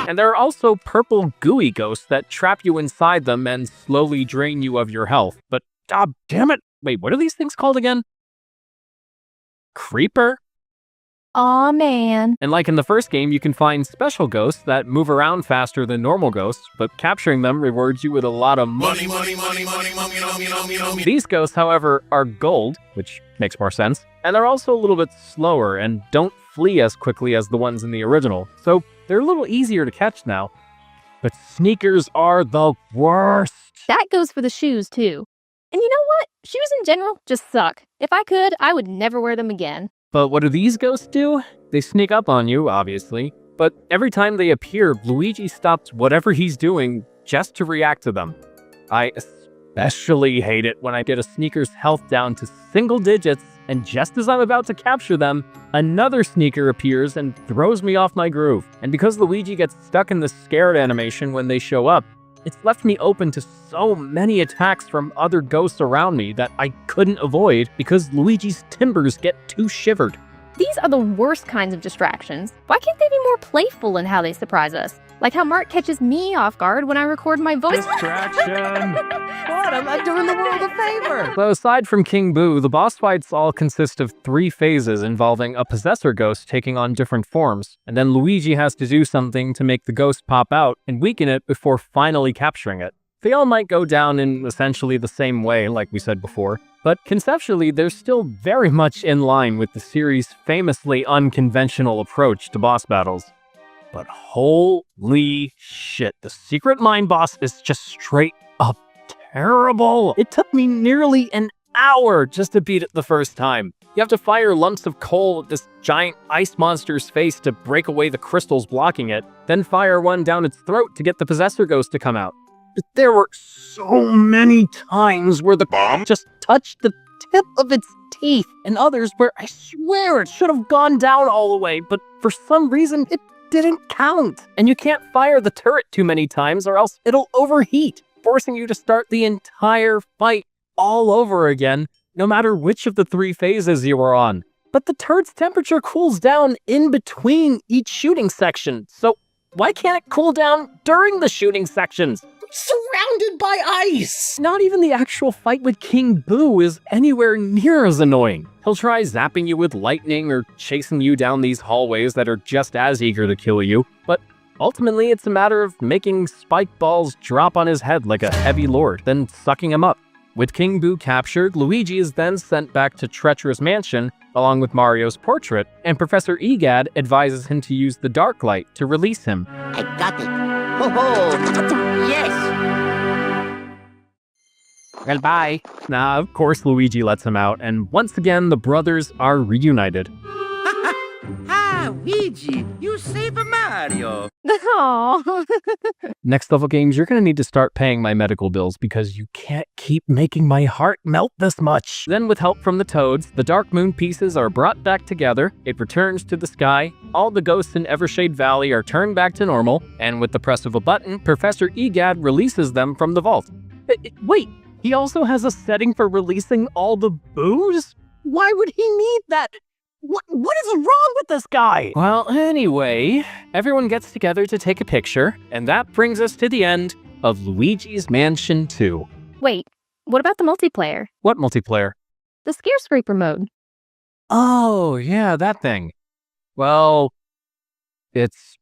Speaker 9: And there are also purple, gooey ghosts that trap you inside them and slowly drain you of your health. But, damn it! Wait, what are these things called again? Creeper?
Speaker 10: Aw, man.
Speaker 9: And like in the first game, you can find special ghosts that move around faster than normal ghosts, but capturing them rewards you with a lot of money. These ghosts, however, are gold, which makes more sense, and they're also a little bit slower and don't flee as quickly as the ones in the original, so they're a little easier to catch now. But sneakers are the worst.
Speaker 10: That goes for the shoes, too. And you know what? Shoes in general just suck. If I could, I would never wear them again.
Speaker 9: But what do these ghosts do? They sneak up on you, obviously, but every time they appear, Luigi stops whatever he's doing just to react to them. I especially hate it when I get a sneaker's health down to single digits, and just as I'm about to capture them, another sneaker appears and throws me off my groove. And because Luigi gets stuck in the scared animation when they show up, it's left me open to so many attacks from other ghosts around me that I couldn't avoid because Luigi's timbers get too shivered.
Speaker 10: These are the worst kinds of distractions. Why can't they be more playful in how they surprise us? Like how Marc catches me off guard when I record my voice.
Speaker 9: Distraction! What? I'm not doing the world a favor! So aside from King Boo, the boss fights all consist of 3 phases involving a possessor ghost taking on different forms, and then Luigi has to do something to make the ghost pop out and weaken it before finally capturing it. They all might go down in essentially the same way, like we said before, but conceptually they're still very much in line with the series' famously unconventional approach to boss battles. But holy shit, the Secret Mine boss is just straight up terrible. It took me nearly an hour just to beat it the first time. You have to fire lumps of coal at this giant ice monster's face to break away the crystals blocking it, then fire one down its throat to get the possessor ghost to come out. There were so many times where the bomb just touched the tip of its teeth, and others where I swear it should have gone down all the way, but for some reason it didn't count. And you can't fire the turret too many times or else it'll overheat, forcing you to start the entire fight all over again, no matter which of the 3 phases you were on. But the turret's temperature cools down in between each shooting section, so why can't it cool down during the shooting sections? Surrounded by ice! Not even the actual fight with King Boo is anywhere near as annoying. He'll try zapping you with lightning or chasing you down these hallways that are just as eager to kill you, but ultimately it's a matter of making spike balls drop on his head like a heavy lord, then sucking him up. With King Boo captured, Luigi is then sent back to Treacherous Mansion along with Mario's portrait, and Professor Egad advises him to use the Dark Light to release him.
Speaker 8: I got it. Ho ho! Yes!
Speaker 9: Well, bye. Nah, of course Luigi lets him out, and once again the brothers are reunited.
Speaker 12: Luigi, you saved Mario.
Speaker 10: Aww.
Speaker 9: Next level games, you're gonna need to start paying my medical bills because you can't keep making my heart melt this much. Then with help from the Toads, the Dark Moon pieces are brought back together, it returns to the sky, all the ghosts in Evershade Valley are turned back to normal, and with the press of a button, Professor Egad releases them from the vault. Wait, he also has a setting for releasing all the Boos? Why would he need that? What is wrong with this guy? Well, anyway, everyone gets together to take a picture, and that brings us to the end of Luigi's Mansion 2.
Speaker 10: Wait, what about the multiplayer?
Speaker 9: What multiplayer?
Speaker 10: The Scare Scraper mode.
Speaker 9: Oh, yeah, that thing. Well, it's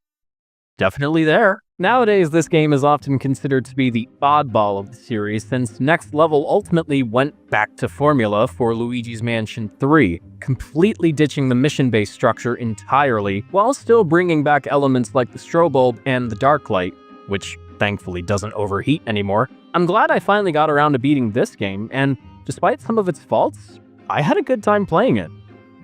Speaker 9: definitely there. Nowadays, this game is often considered to be the oddball of the series since Next Level ultimately went back to formula for Luigi's Mansion 3, completely ditching the mission-based structure entirely while still bringing back elements like the strobe bulb and the dark light, which thankfully doesn't overheat anymore. I'm glad I finally got around to beating this game, and despite some of its faults, I had a good time playing it.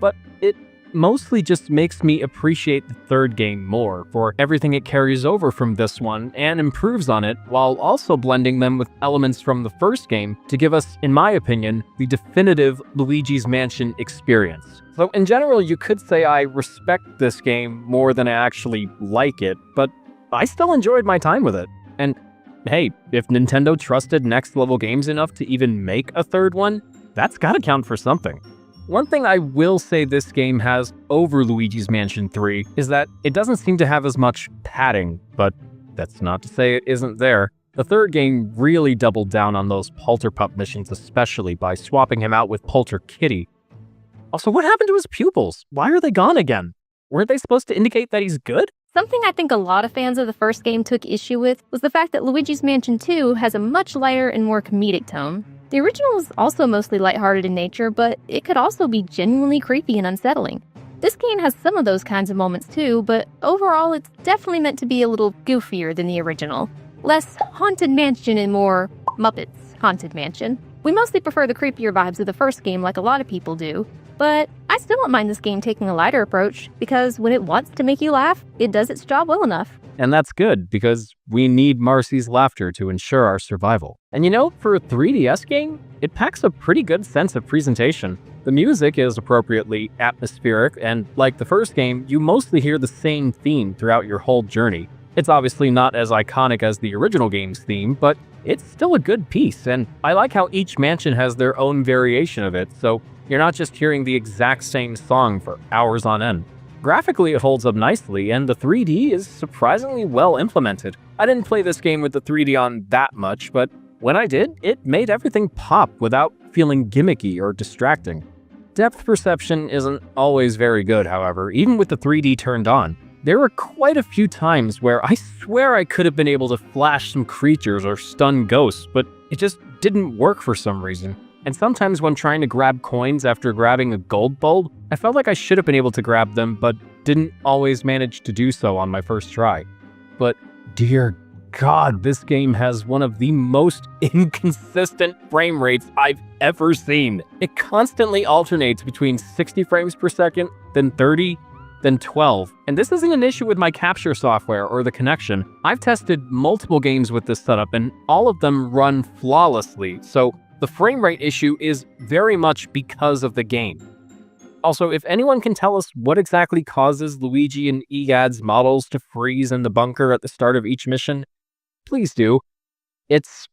Speaker 9: But it mostly just makes me appreciate the third game more for everything it carries over from this one and improves on it, while also blending them with elements from the first game to give us, in my opinion, the definitive Luigi's Mansion experience. So in general, you could say I respect this game more than I actually like it, but I still enjoyed my time with it. And hey, if Nintendo trusted Next Level Games enough to even make a third one, that's gotta count for something. One thing I will say this game has over Luigi's Mansion 3 is that it doesn't seem to have as much padding, but that's not to say it isn't there. The third game really doubled down on those Polterpup missions, especially by swapping him out with Polter Kitty. Also, what happened to his pupils? Why are they gone again? Weren't they supposed to indicate that he's good?
Speaker 10: Something I think a lot of fans of the first game took issue with was the fact that Luigi's Mansion 2 has a much lighter and more comedic tone. The original was also mostly lighthearted in nature, but it could also be genuinely creepy and unsettling. This game has some of those kinds of moments too, but overall it's definitely meant to be a little goofier than the original. Less Haunted Mansion and more Muppets Haunted Mansion. We mostly prefer the creepier vibes of the first game like a lot of people do, but I still don't mind this game taking a lighter approach, because when it wants to make you laugh, it does its job well enough.
Speaker 9: And that's good, because we need Marcy's laughter to ensure our survival. And you know, for a 3DS game, it packs a pretty good sense of presentation. The music is appropriately atmospheric, and like the first game, you mostly hear the same theme throughout your whole journey. It's obviously not as iconic as the original game's theme, but it's still a good piece, and I like how each mansion has their own variation of it, so you're not just hearing the exact same song for hours on end. Graphically, it holds up nicely, and the 3D is surprisingly well implemented. I didn't play this game with the 3D on that much, but when I did, it made everything pop without feeling gimmicky or distracting. Depth perception isn't always very good, however, even with the 3D turned on. There were quite a few times where I swear I could have been able to flash some creatures or stun ghosts, but it just didn't work for some reason. And sometimes when trying to grab coins after grabbing a gold bulb, I felt like I should have been able to grab them, but didn't always manage to do so on my first try. But dear God, this game has one of the most inconsistent frame rates I've ever seen. It constantly alternates between 60 frames per second, then 30, then 12. And this isn't an issue with my capture software or the connection. I've tested multiple games with this setup and all of them run flawlessly, so the frame rate issue is very much because of the game. Also, if anyone can tell us what exactly causes Luigi and Egad's models to freeze in the bunker at the start of each mission, please do. It's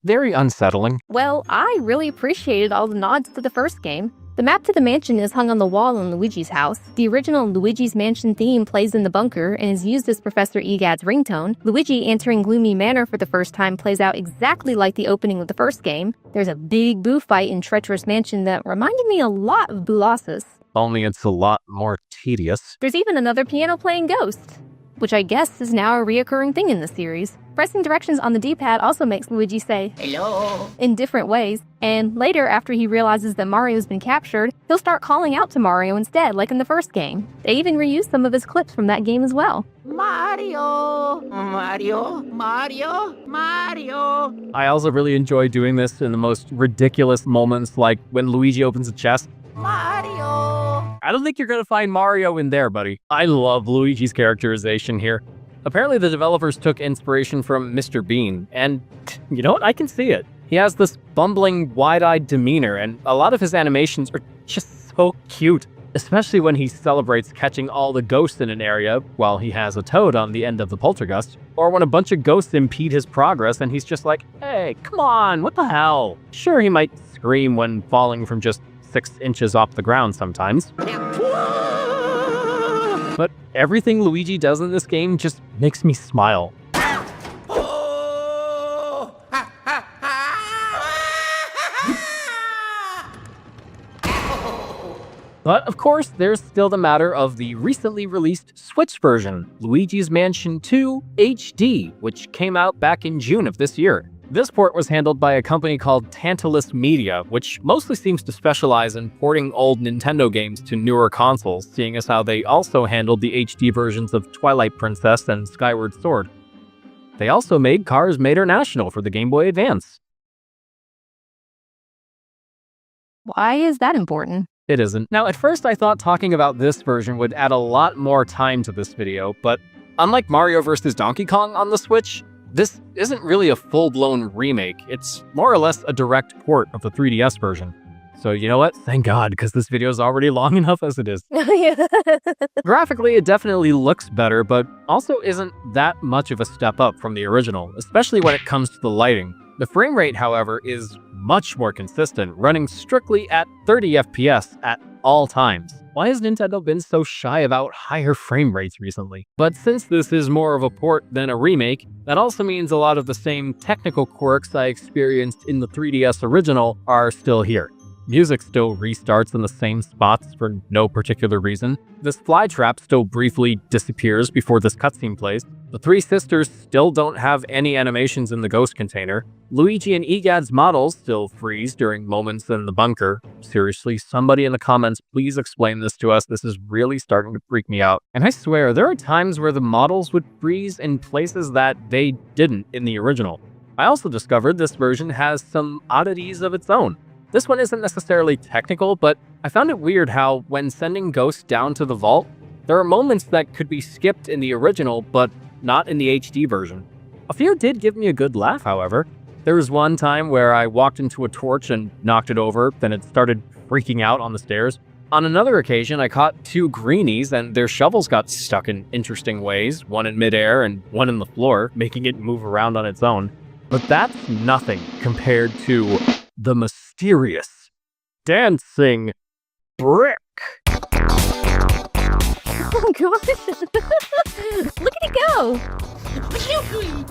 Speaker 9: very unsettling.
Speaker 10: Well, I really appreciated all the nods to the first game. The map to the mansion is hung on the wall in Luigi's house. The original Luigi's Mansion theme plays in the bunker and is used as Professor Egad's ringtone. Luigi entering Gloomy Manor for the first time plays out exactly like the opening of the first game. There's a big Boo fight in Treacherous Mansion that reminded me a lot of Boolossus.
Speaker 9: Only it's a lot more tedious.
Speaker 10: There's even another piano-playing ghost, which I guess is now a reoccurring thing in the series. Pressing directions on the D-pad also makes Luigi say, "Hello," in different ways, and later, after he realizes that Mario's been captured, he'll start calling out to Mario instead, like in the first game. They even reused some of his clips from that game as well.
Speaker 12: Mario! Mario! Mario! Mario!
Speaker 9: I also really enjoy doing this in the most ridiculous moments, like when Luigi opens a chest.
Speaker 12: Mario!
Speaker 9: I don't think you're gonna find Mario in there, buddy. I love Luigi's characterization here. Apparently the developers took inspiration from Mr. Bean, and you know what? I can see it. He has this bumbling, wide-eyed demeanor, and a lot of his animations are just so cute, especially when he celebrates catching all the ghosts in an area while he has a toad on the end of the poltergust, or when a bunch of ghosts impede his progress and he's just like, hey, come on, what the hell? Sure, he might scream when falling from just 6 inches off the ground sometimes. But everything Luigi does in this game just makes me smile. But of course, there's still the matter of the recently released Switch version, Luigi's Mansion 2 HD, which came out back in June of this year. This port was handled by a company called Tantalus Media, which mostly seems to specialize in porting old Nintendo games to newer consoles, seeing as how they also handled the HD versions of Twilight Princess and Skyward Sword. They also made Cars Mater National for the Game Boy Advance.
Speaker 10: Why is that important?
Speaker 9: It isn't. Now, at first I thought talking about this version would add a lot more time to this video, but unlike Mario vs. Donkey Kong on the Switch, this isn't really a full-blown remake. It's more or less a direct port of the 3DS version. So you know what? Thank God, because this video is already long enough as it is. Graphically, it definitely looks better, but also isn't that much of a step up from the original, especially when it comes to the lighting. The frame rate, however, is much more consistent, running strictly at 30 FPS at all times. Why has Nintendo been so shy about higher frame rates recently? But since this is more of a port than a remake, that also means a lot of the same technical quirks I experienced in the 3DS original are still here. Music still restarts in the same spots for no particular reason. This flytrap still briefly disappears before this cutscene plays. The three sisters still don't have any animations in the ghost container. Luigi and Egad's models still freeze during moments in the bunker. Seriously, somebody in the comments, please explain this to us. This is really starting to freak me out. And I swear, there are times where the models would freeze in places that they didn't in the original. I also discovered this version has some oddities of its own. This one isn't necessarily technical, but I found it weird how, when sending ghosts down to the vault, there are moments that could be skipped in the original, but not in the HD version. A few did give me a good laugh, however. There was one time where I walked into a torch and knocked it over, then it started freaking out on the stairs. On another occasion, I caught two greenies and their shovels got stuck in interesting ways, one in midair and one in the floor, making it move around on its own. But that's nothing compared to the mysterious dancing brick.
Speaker 10: Oh gosh! Look at it go!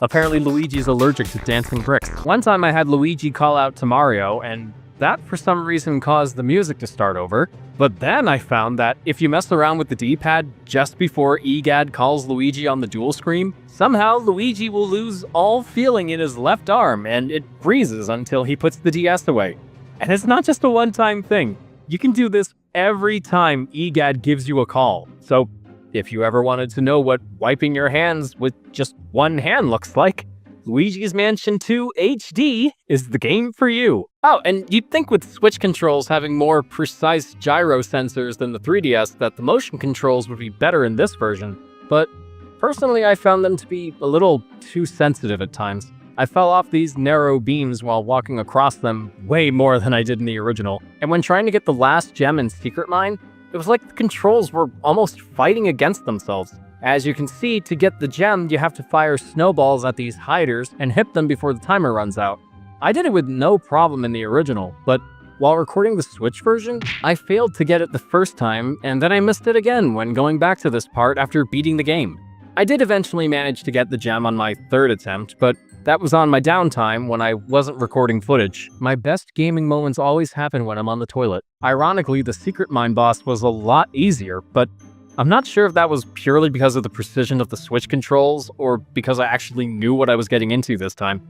Speaker 9: Apparently Luigi's allergic to dancing bricks. One time I had Luigi call out to Mario, and that for some reason caused the music to start over. But then I found that if you mess around with the D-pad just before Egad calls Luigi on the dual screen, somehow Luigi will lose all feeling in his left arm and it freezes until he puts the DS away. And it's not just a one-time thing. You can do this every time Egad gives you a call. So if you ever wanted to know what wiping your hands with just one hand looks like, Luigi's Mansion 2 HD is the game for you. Oh, and you'd think with Switch controls having more precise gyro sensors than the 3DS that the motion controls would be better in this version, but personally I found them to be a little too sensitive at times. I fell off these narrow beams while walking across them way more than I did in the original, and when trying to get the last gem in Secret Mine, it was like the controls were almost fighting against themselves. As you can see, to get the gem, you have to fire snowballs at these hiders and hit them before the timer runs out. I did it with no problem in the original, but while recording the Switch version, I failed to get it the first time, and then I missed it again when going back to this part after beating the game. I did eventually manage to get the gem on my third attempt, but that was on my downtime when I wasn't recording footage. My best gaming moments always happen when I'm on the toilet. Ironically, the Secret Mine boss was a lot easier, but I'm not sure if that was purely because of the precision of the Switch controls, or because I actually knew what I was getting into this time.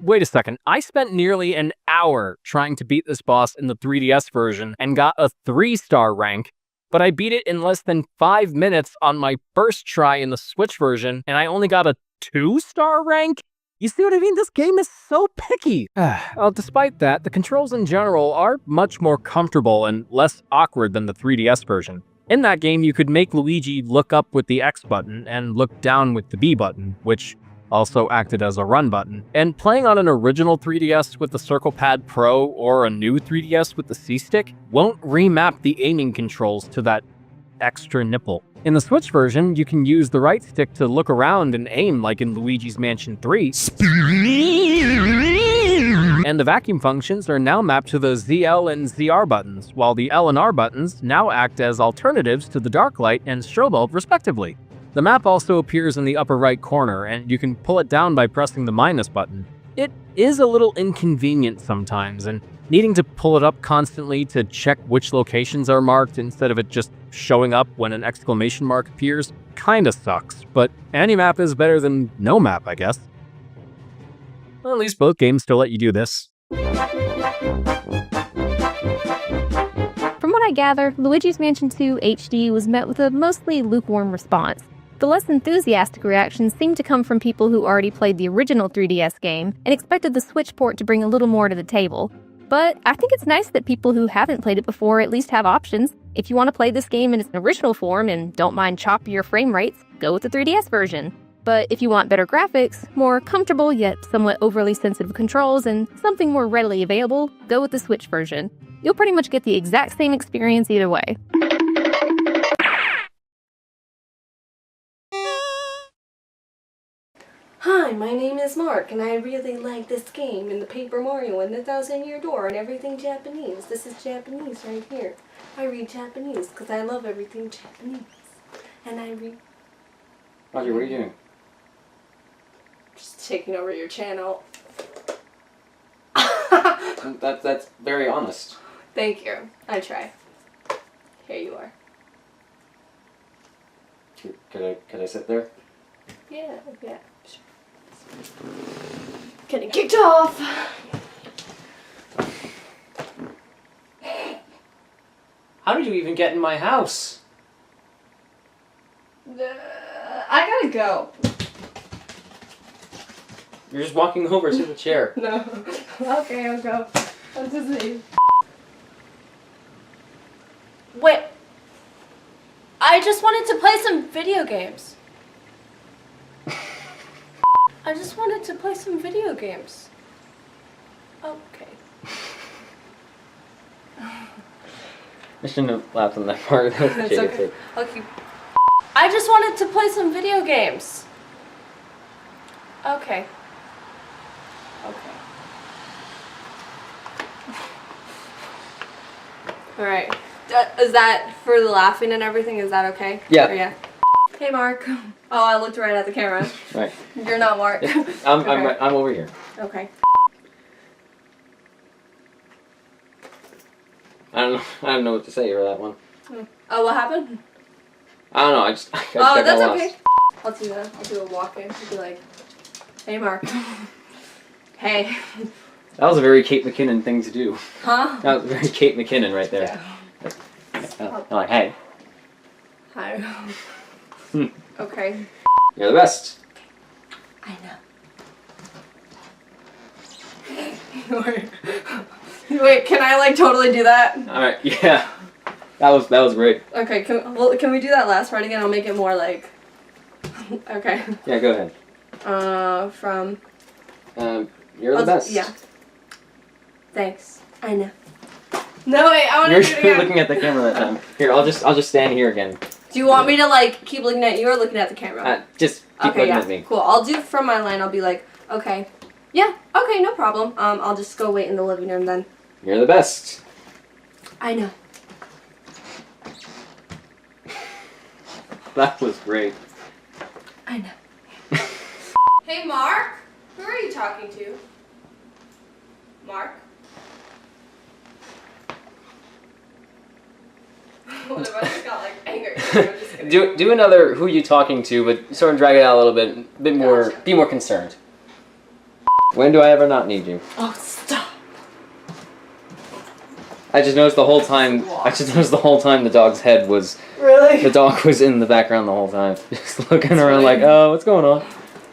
Speaker 9: Wait a second, I spent nearly an hour trying to beat this boss in the 3DS version and got a 3-star rank, but I beat it in less than 5 minutes on my first try in the Switch version, and I only got a 2-star rank? You see what I mean? This game is so picky. Well, despite that, the controls in general are much more comfortable and less awkward than the 3DS version. In that game, you could make Luigi look up with the X button and look down with the B button, which also acted as a run button. And playing on an original 3DS with the Circle Pad Pro or a new 3DS with the C-Stick won't remap the aiming controls to that extra nipple. In the Switch version, you can use the right stick to look around and aim like in Luigi's Mansion 3. And the vacuum functions are now mapped to the ZL and ZR buttons, while the L and R buttons now act as alternatives to the dark light and strobe bulb respectively. The map also appears in the upper right corner, and you can pull it down by pressing the minus button. It is a little inconvenient sometimes, and needing to pull it up constantly to check which locations are marked instead of it just showing up when an exclamation mark appears kinda sucks, but any map is better than no map, I guess. Well, at least both games still let you do this.
Speaker 10: From what I gather, Luigi's Mansion 2 HD was met with a mostly lukewarm response. The less enthusiastic reactions seemed to come from people who already played the original 3DS game and expected the Switch port to bring a little more to the table. But I think it's nice that people who haven't played it before at least have options. If you want to play this game in its original form and don't mind choppier frame rates, go with the 3DS version. But if you want better graphics, more comfortable yet somewhat overly sensitive controls, and something more readily available, go with the Switch version. You'll pretty much get the exact same experience either way.
Speaker 3: Hi, my name is Mark, and I really like this game, and the Paper Mario, and the 1,000-Year Door, and everything Japanese. This is Japanese right here. I read Japanese, because I love everything Japanese. And I read...
Speaker 1: Roger, what are you doing?
Speaker 3: Just taking over your channel.
Speaker 1: That's very honest.
Speaker 3: Thank you. I try. Here you are.
Speaker 1: Could I sit there?
Speaker 3: Yeah, sure. Getting kicked off.
Speaker 1: How did you even get in my house?
Speaker 3: I gotta go.
Speaker 1: You're just walking over to the chair.
Speaker 3: No. Okay, I'll go. I'll just leave. Wait. I just wanted to play some video games. I just wanted to play some video games. Okay.
Speaker 1: I shouldn't have laughed on that part.
Speaker 3: It's okay. I'll keep... I just wanted to play some video games. Okay. Okay. Alright. Is that for the laughing and everything? Is that okay?
Speaker 1: Yeah.
Speaker 3: Or yeah. Hey, Mark. Oh, I looked right at the camera.
Speaker 1: Right.
Speaker 3: You're not Mark.
Speaker 1: I'm
Speaker 3: Okay.
Speaker 1: I'm over here.
Speaker 3: Okay.
Speaker 1: I don't know what to say for that one.
Speaker 3: Oh, what happened?
Speaker 1: I don't know. I just
Speaker 3: Oh,
Speaker 1: got
Speaker 3: that's
Speaker 1: lost.
Speaker 3: okay. I'll do a walk-in. I'll be like, hey, Mark. Hey.
Speaker 1: That was a very Kate McKinnon thing to do.
Speaker 3: Huh?
Speaker 1: That was very Kate McKinnon right there.
Speaker 3: Yeah.
Speaker 1: I'm like, hey.
Speaker 3: Hi.
Speaker 1: Hmm.
Speaker 3: Okay.
Speaker 1: You're the best.
Speaker 3: I know. Wait, can I like totally do that?
Speaker 1: Alright, yeah. That was great.
Speaker 3: Okay, can we do that last part again? I'll make it more like... Okay.
Speaker 1: Yeah, go ahead.
Speaker 3: From...
Speaker 1: You're the best.
Speaker 3: Yeah. Thanks. I know. No, wait, I want to do it
Speaker 1: You're
Speaker 3: again.
Speaker 1: looking at the camera that time. Here, I'll just stand here again.
Speaker 3: Do you want me to like keep looking at you or looking at the camera?
Speaker 1: Just keep looking at me.
Speaker 3: Cool. I'll do from my line. I'll be like, okay. Yeah, okay, no problem. I'll just go wait in the living room then.
Speaker 1: You're the best.
Speaker 3: I know.
Speaker 1: That was great.
Speaker 3: I know. Hey, Mark? Who are you talking to? Mark? What if I just got like angry? I'm just kidding.
Speaker 1: Do another who you talking to, but sort of drag it out a little bit more, be more concerned. When do I ever not need you?
Speaker 3: Oh, stop.
Speaker 1: I just noticed the whole time. The dog's head was.
Speaker 3: Really?
Speaker 1: The dog was in the background the whole time, just looking around like, oh, what's going on?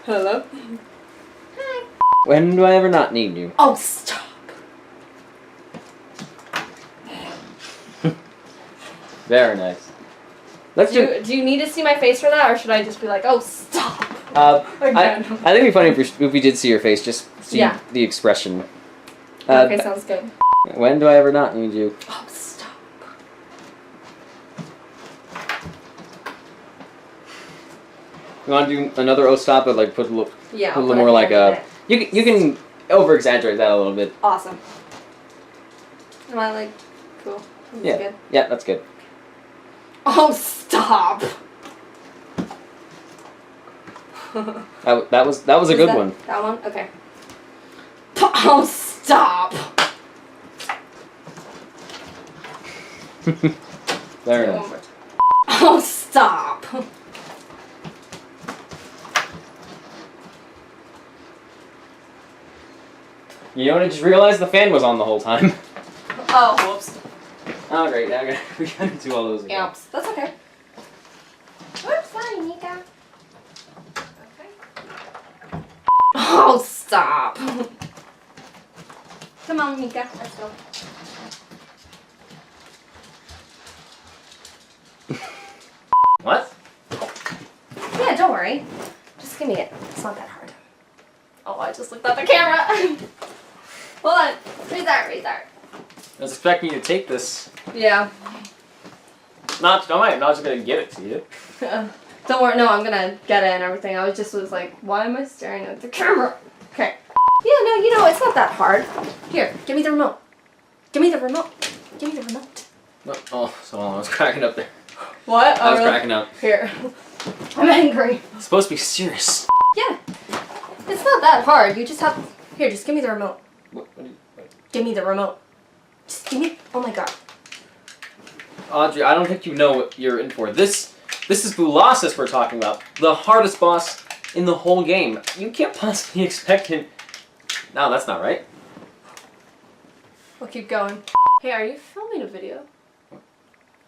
Speaker 3: Hello?
Speaker 1: When do I ever not need you?
Speaker 3: Oh, stop.
Speaker 1: Very nice. Let's
Speaker 3: Do you need to see my face for that, or should I just be like, oh, stop?
Speaker 1: I think it'd be funny if we did see your face, just see the expression.
Speaker 3: Okay, sounds good.
Speaker 1: When do I ever not need you?
Speaker 3: Oh, stop.
Speaker 1: You want to do another oh stop, but like put a little,
Speaker 3: Yeah,
Speaker 1: put a little more like you can over exaggerate that a little bit.
Speaker 3: Awesome. Am I like cool? Is this good?
Speaker 1: Yeah, that's good.
Speaker 3: Oh, stop.
Speaker 1: That was a good one.
Speaker 3: That one? Okay. Oh, stop.
Speaker 1: Very nice.
Speaker 3: Oh, stop.
Speaker 1: You know what? I just realized the fan was on the whole time.
Speaker 3: Oh, whoops.
Speaker 1: Oh, great. Now we gotta do all those again.
Speaker 3: Oops. That's okay. Whoops, sorry, Nika. Okay. Oh, stop. Come on, Nika. Let's go.
Speaker 1: What?
Speaker 3: Yeah, don't worry. Just give me it. It's not that hard. Oh, I just looked at the camera. Hold on. Restart.
Speaker 1: I was expecting you to take this.
Speaker 3: Yeah.
Speaker 1: I'm not just gonna give it to you.
Speaker 3: Don't worry. No, I'm gonna get it and everything. I was like, why am I staring at the camera? Okay. Yeah, no, it's not that hard. Here, give me the remote. Give me the remote.
Speaker 1: Oh, so I was cracking up there.
Speaker 3: What?
Speaker 1: I was cracking up.
Speaker 3: Here. I'm angry.
Speaker 1: It's supposed to be serious.
Speaker 3: Yeah. It's not that hard. You just have... Here, just give me the remote.
Speaker 1: What
Speaker 3: Give me the remote. Just give me... Oh my god.
Speaker 1: Audrey, I don't think you know what you're in for. This is Boolossus we're talking about. The hardest boss in the whole game. You can't possibly expect him... No, that's not right.
Speaker 3: We'll keep going. Hey, are you filming a video?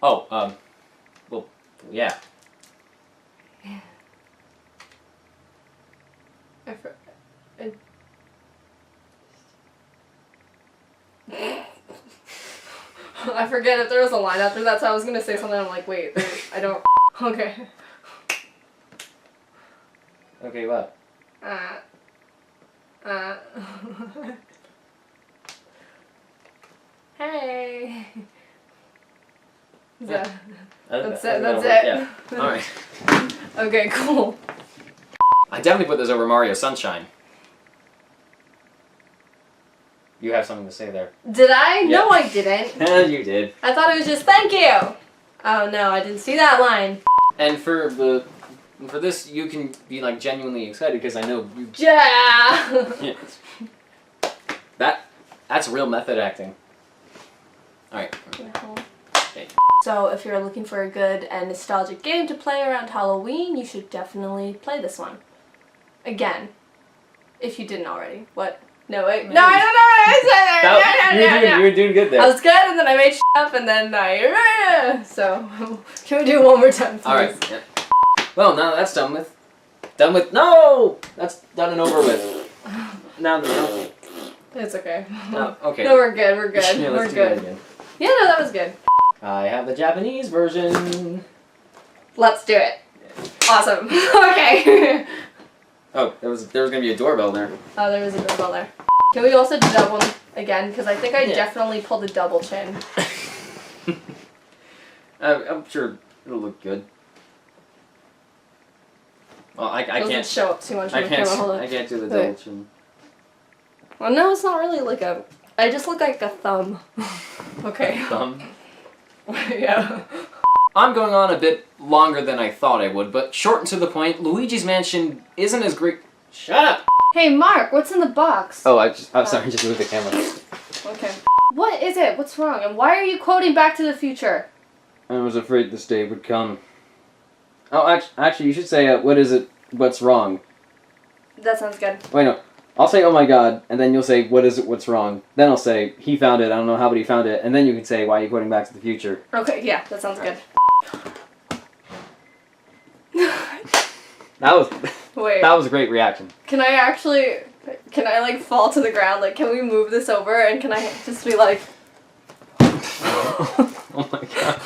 Speaker 1: Oh, well, yeah. I forget if there was a line after that, so I was gonna say something. I'm like, wait, I don't. Okay. Okay, what?
Speaker 3: Hey.
Speaker 1: Yeah.
Speaker 3: That's it.
Speaker 1: Yeah. Alright.
Speaker 3: Okay, cool.
Speaker 1: I definitely put this over Mario Sunshine. You have something to say there.
Speaker 3: Did I?
Speaker 1: Yep.
Speaker 3: No, I didn't.
Speaker 1: Yeah, you did.
Speaker 3: I thought it was just thank you. Oh no, I didn't see that line.
Speaker 1: And for this, you can be like genuinely excited because I know you.
Speaker 3: Yeah.
Speaker 1: Yeah. That's real method acting. All right. Okay.
Speaker 3: So if you're looking for a good and nostalgic game to play around Halloween, you should definitely play this one. Again, if you didn't already. What? No, wait. No, I said that.
Speaker 1: You were doing good there.
Speaker 3: I was good, and then I made up, and then I... So, can we do it one more time, please?
Speaker 1: Alright, yeah. Well, now that's done with. No! That's done and over with. Now,
Speaker 3: It's okay.
Speaker 1: no, okay.
Speaker 3: No, we're good, we're good.
Speaker 1: Yeah,
Speaker 3: we're
Speaker 1: let's do that
Speaker 3: good.
Speaker 1: again.
Speaker 3: Yeah, no, that was good.
Speaker 1: I have the Japanese version.
Speaker 3: Let's do it. Awesome. Okay.
Speaker 1: Oh, there was gonna be a doorbell there.
Speaker 3: Oh, there was a doorbell there. Can we also do that one again? Because I think I definitely pulled a double chin.
Speaker 1: I'm sure it'll look good. Well, I
Speaker 3: Doesn't
Speaker 1: can't
Speaker 3: show up too much on
Speaker 1: I
Speaker 3: the
Speaker 1: can't.
Speaker 3: camera. Hold on.
Speaker 1: I can't do the
Speaker 3: Wait.
Speaker 1: double chin.
Speaker 3: Well, no, it's not really like a... I just look like a thumb. Okay.
Speaker 1: Thumb.
Speaker 3: Yeah.
Speaker 1: I'm going on a bit longer than I thought I would, but short and to the point, Luigi's Mansion isn't as great. Shut up!
Speaker 3: Hey, Mark, what's in the box?
Speaker 1: Oh, I'm sorry, just moved the camera.
Speaker 3: Okay. What is it? What's wrong? And why are you quoting Back to the Future?
Speaker 1: I was afraid this day would come. Oh, actually, you should say, what is it, what's wrong?
Speaker 3: That sounds good.
Speaker 1: Wait, no. I'll say, oh my god, and then you'll say, what is it, what's wrong? Then I'll say, he found it, I don't know how, but he found it, and then you can say, why are you quoting Back to the Future?
Speaker 3: Okay, yeah, that sounds good.
Speaker 1: That was...
Speaker 3: Wait.
Speaker 1: That was a great reaction.
Speaker 3: Can I like fall to the ground? Like, can we move this over and can I just be like...
Speaker 1: Oh my god.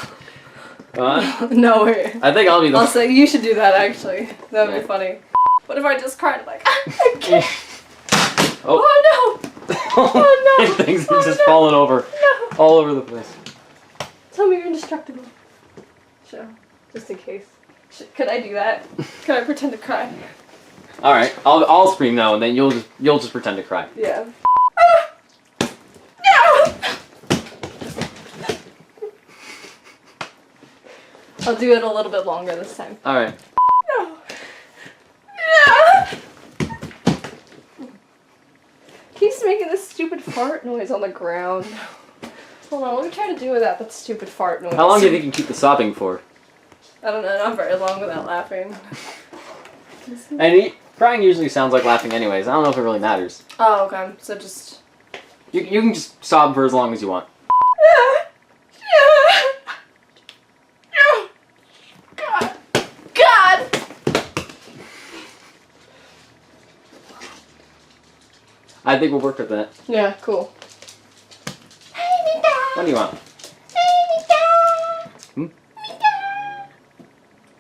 Speaker 1: Come on.
Speaker 3: No, wait.
Speaker 1: I think I'll be the...
Speaker 3: I'll say, you should do that actually. That would be funny. What if I just cried like, I can't. Oh no! Oh no!
Speaker 1: Things are just falling over.
Speaker 3: No!
Speaker 1: All over the place.
Speaker 3: Tell me you're indestructible. Sure. Just in case. Could I do that? Could I pretend to cry?
Speaker 1: Alright, I'll scream now and then you'll just pretend to cry.
Speaker 3: Yeah. No! I'll do it a little bit longer this time.
Speaker 1: Alright.
Speaker 3: No! No! Keeps making this stupid fart noise on the ground. Hold on, let me try to do without that stupid fart noise.
Speaker 1: How long do you think you can keep the sobbing for?
Speaker 3: I don't know, not very long without laughing.
Speaker 1: And crying usually sounds like laughing anyways. I don't know if it really matters.
Speaker 3: Oh, okay. So just...
Speaker 1: You can just sob for as long as you want.
Speaker 3: God! God!
Speaker 1: I think we'll work with that.
Speaker 3: Yeah, cool.
Speaker 1: What do you want? Hmm?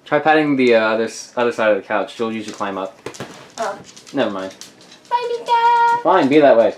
Speaker 1: Try patting the other side of the couch. She'll usually climb up.
Speaker 3: Oh.
Speaker 1: Never mind. Fine, be that way.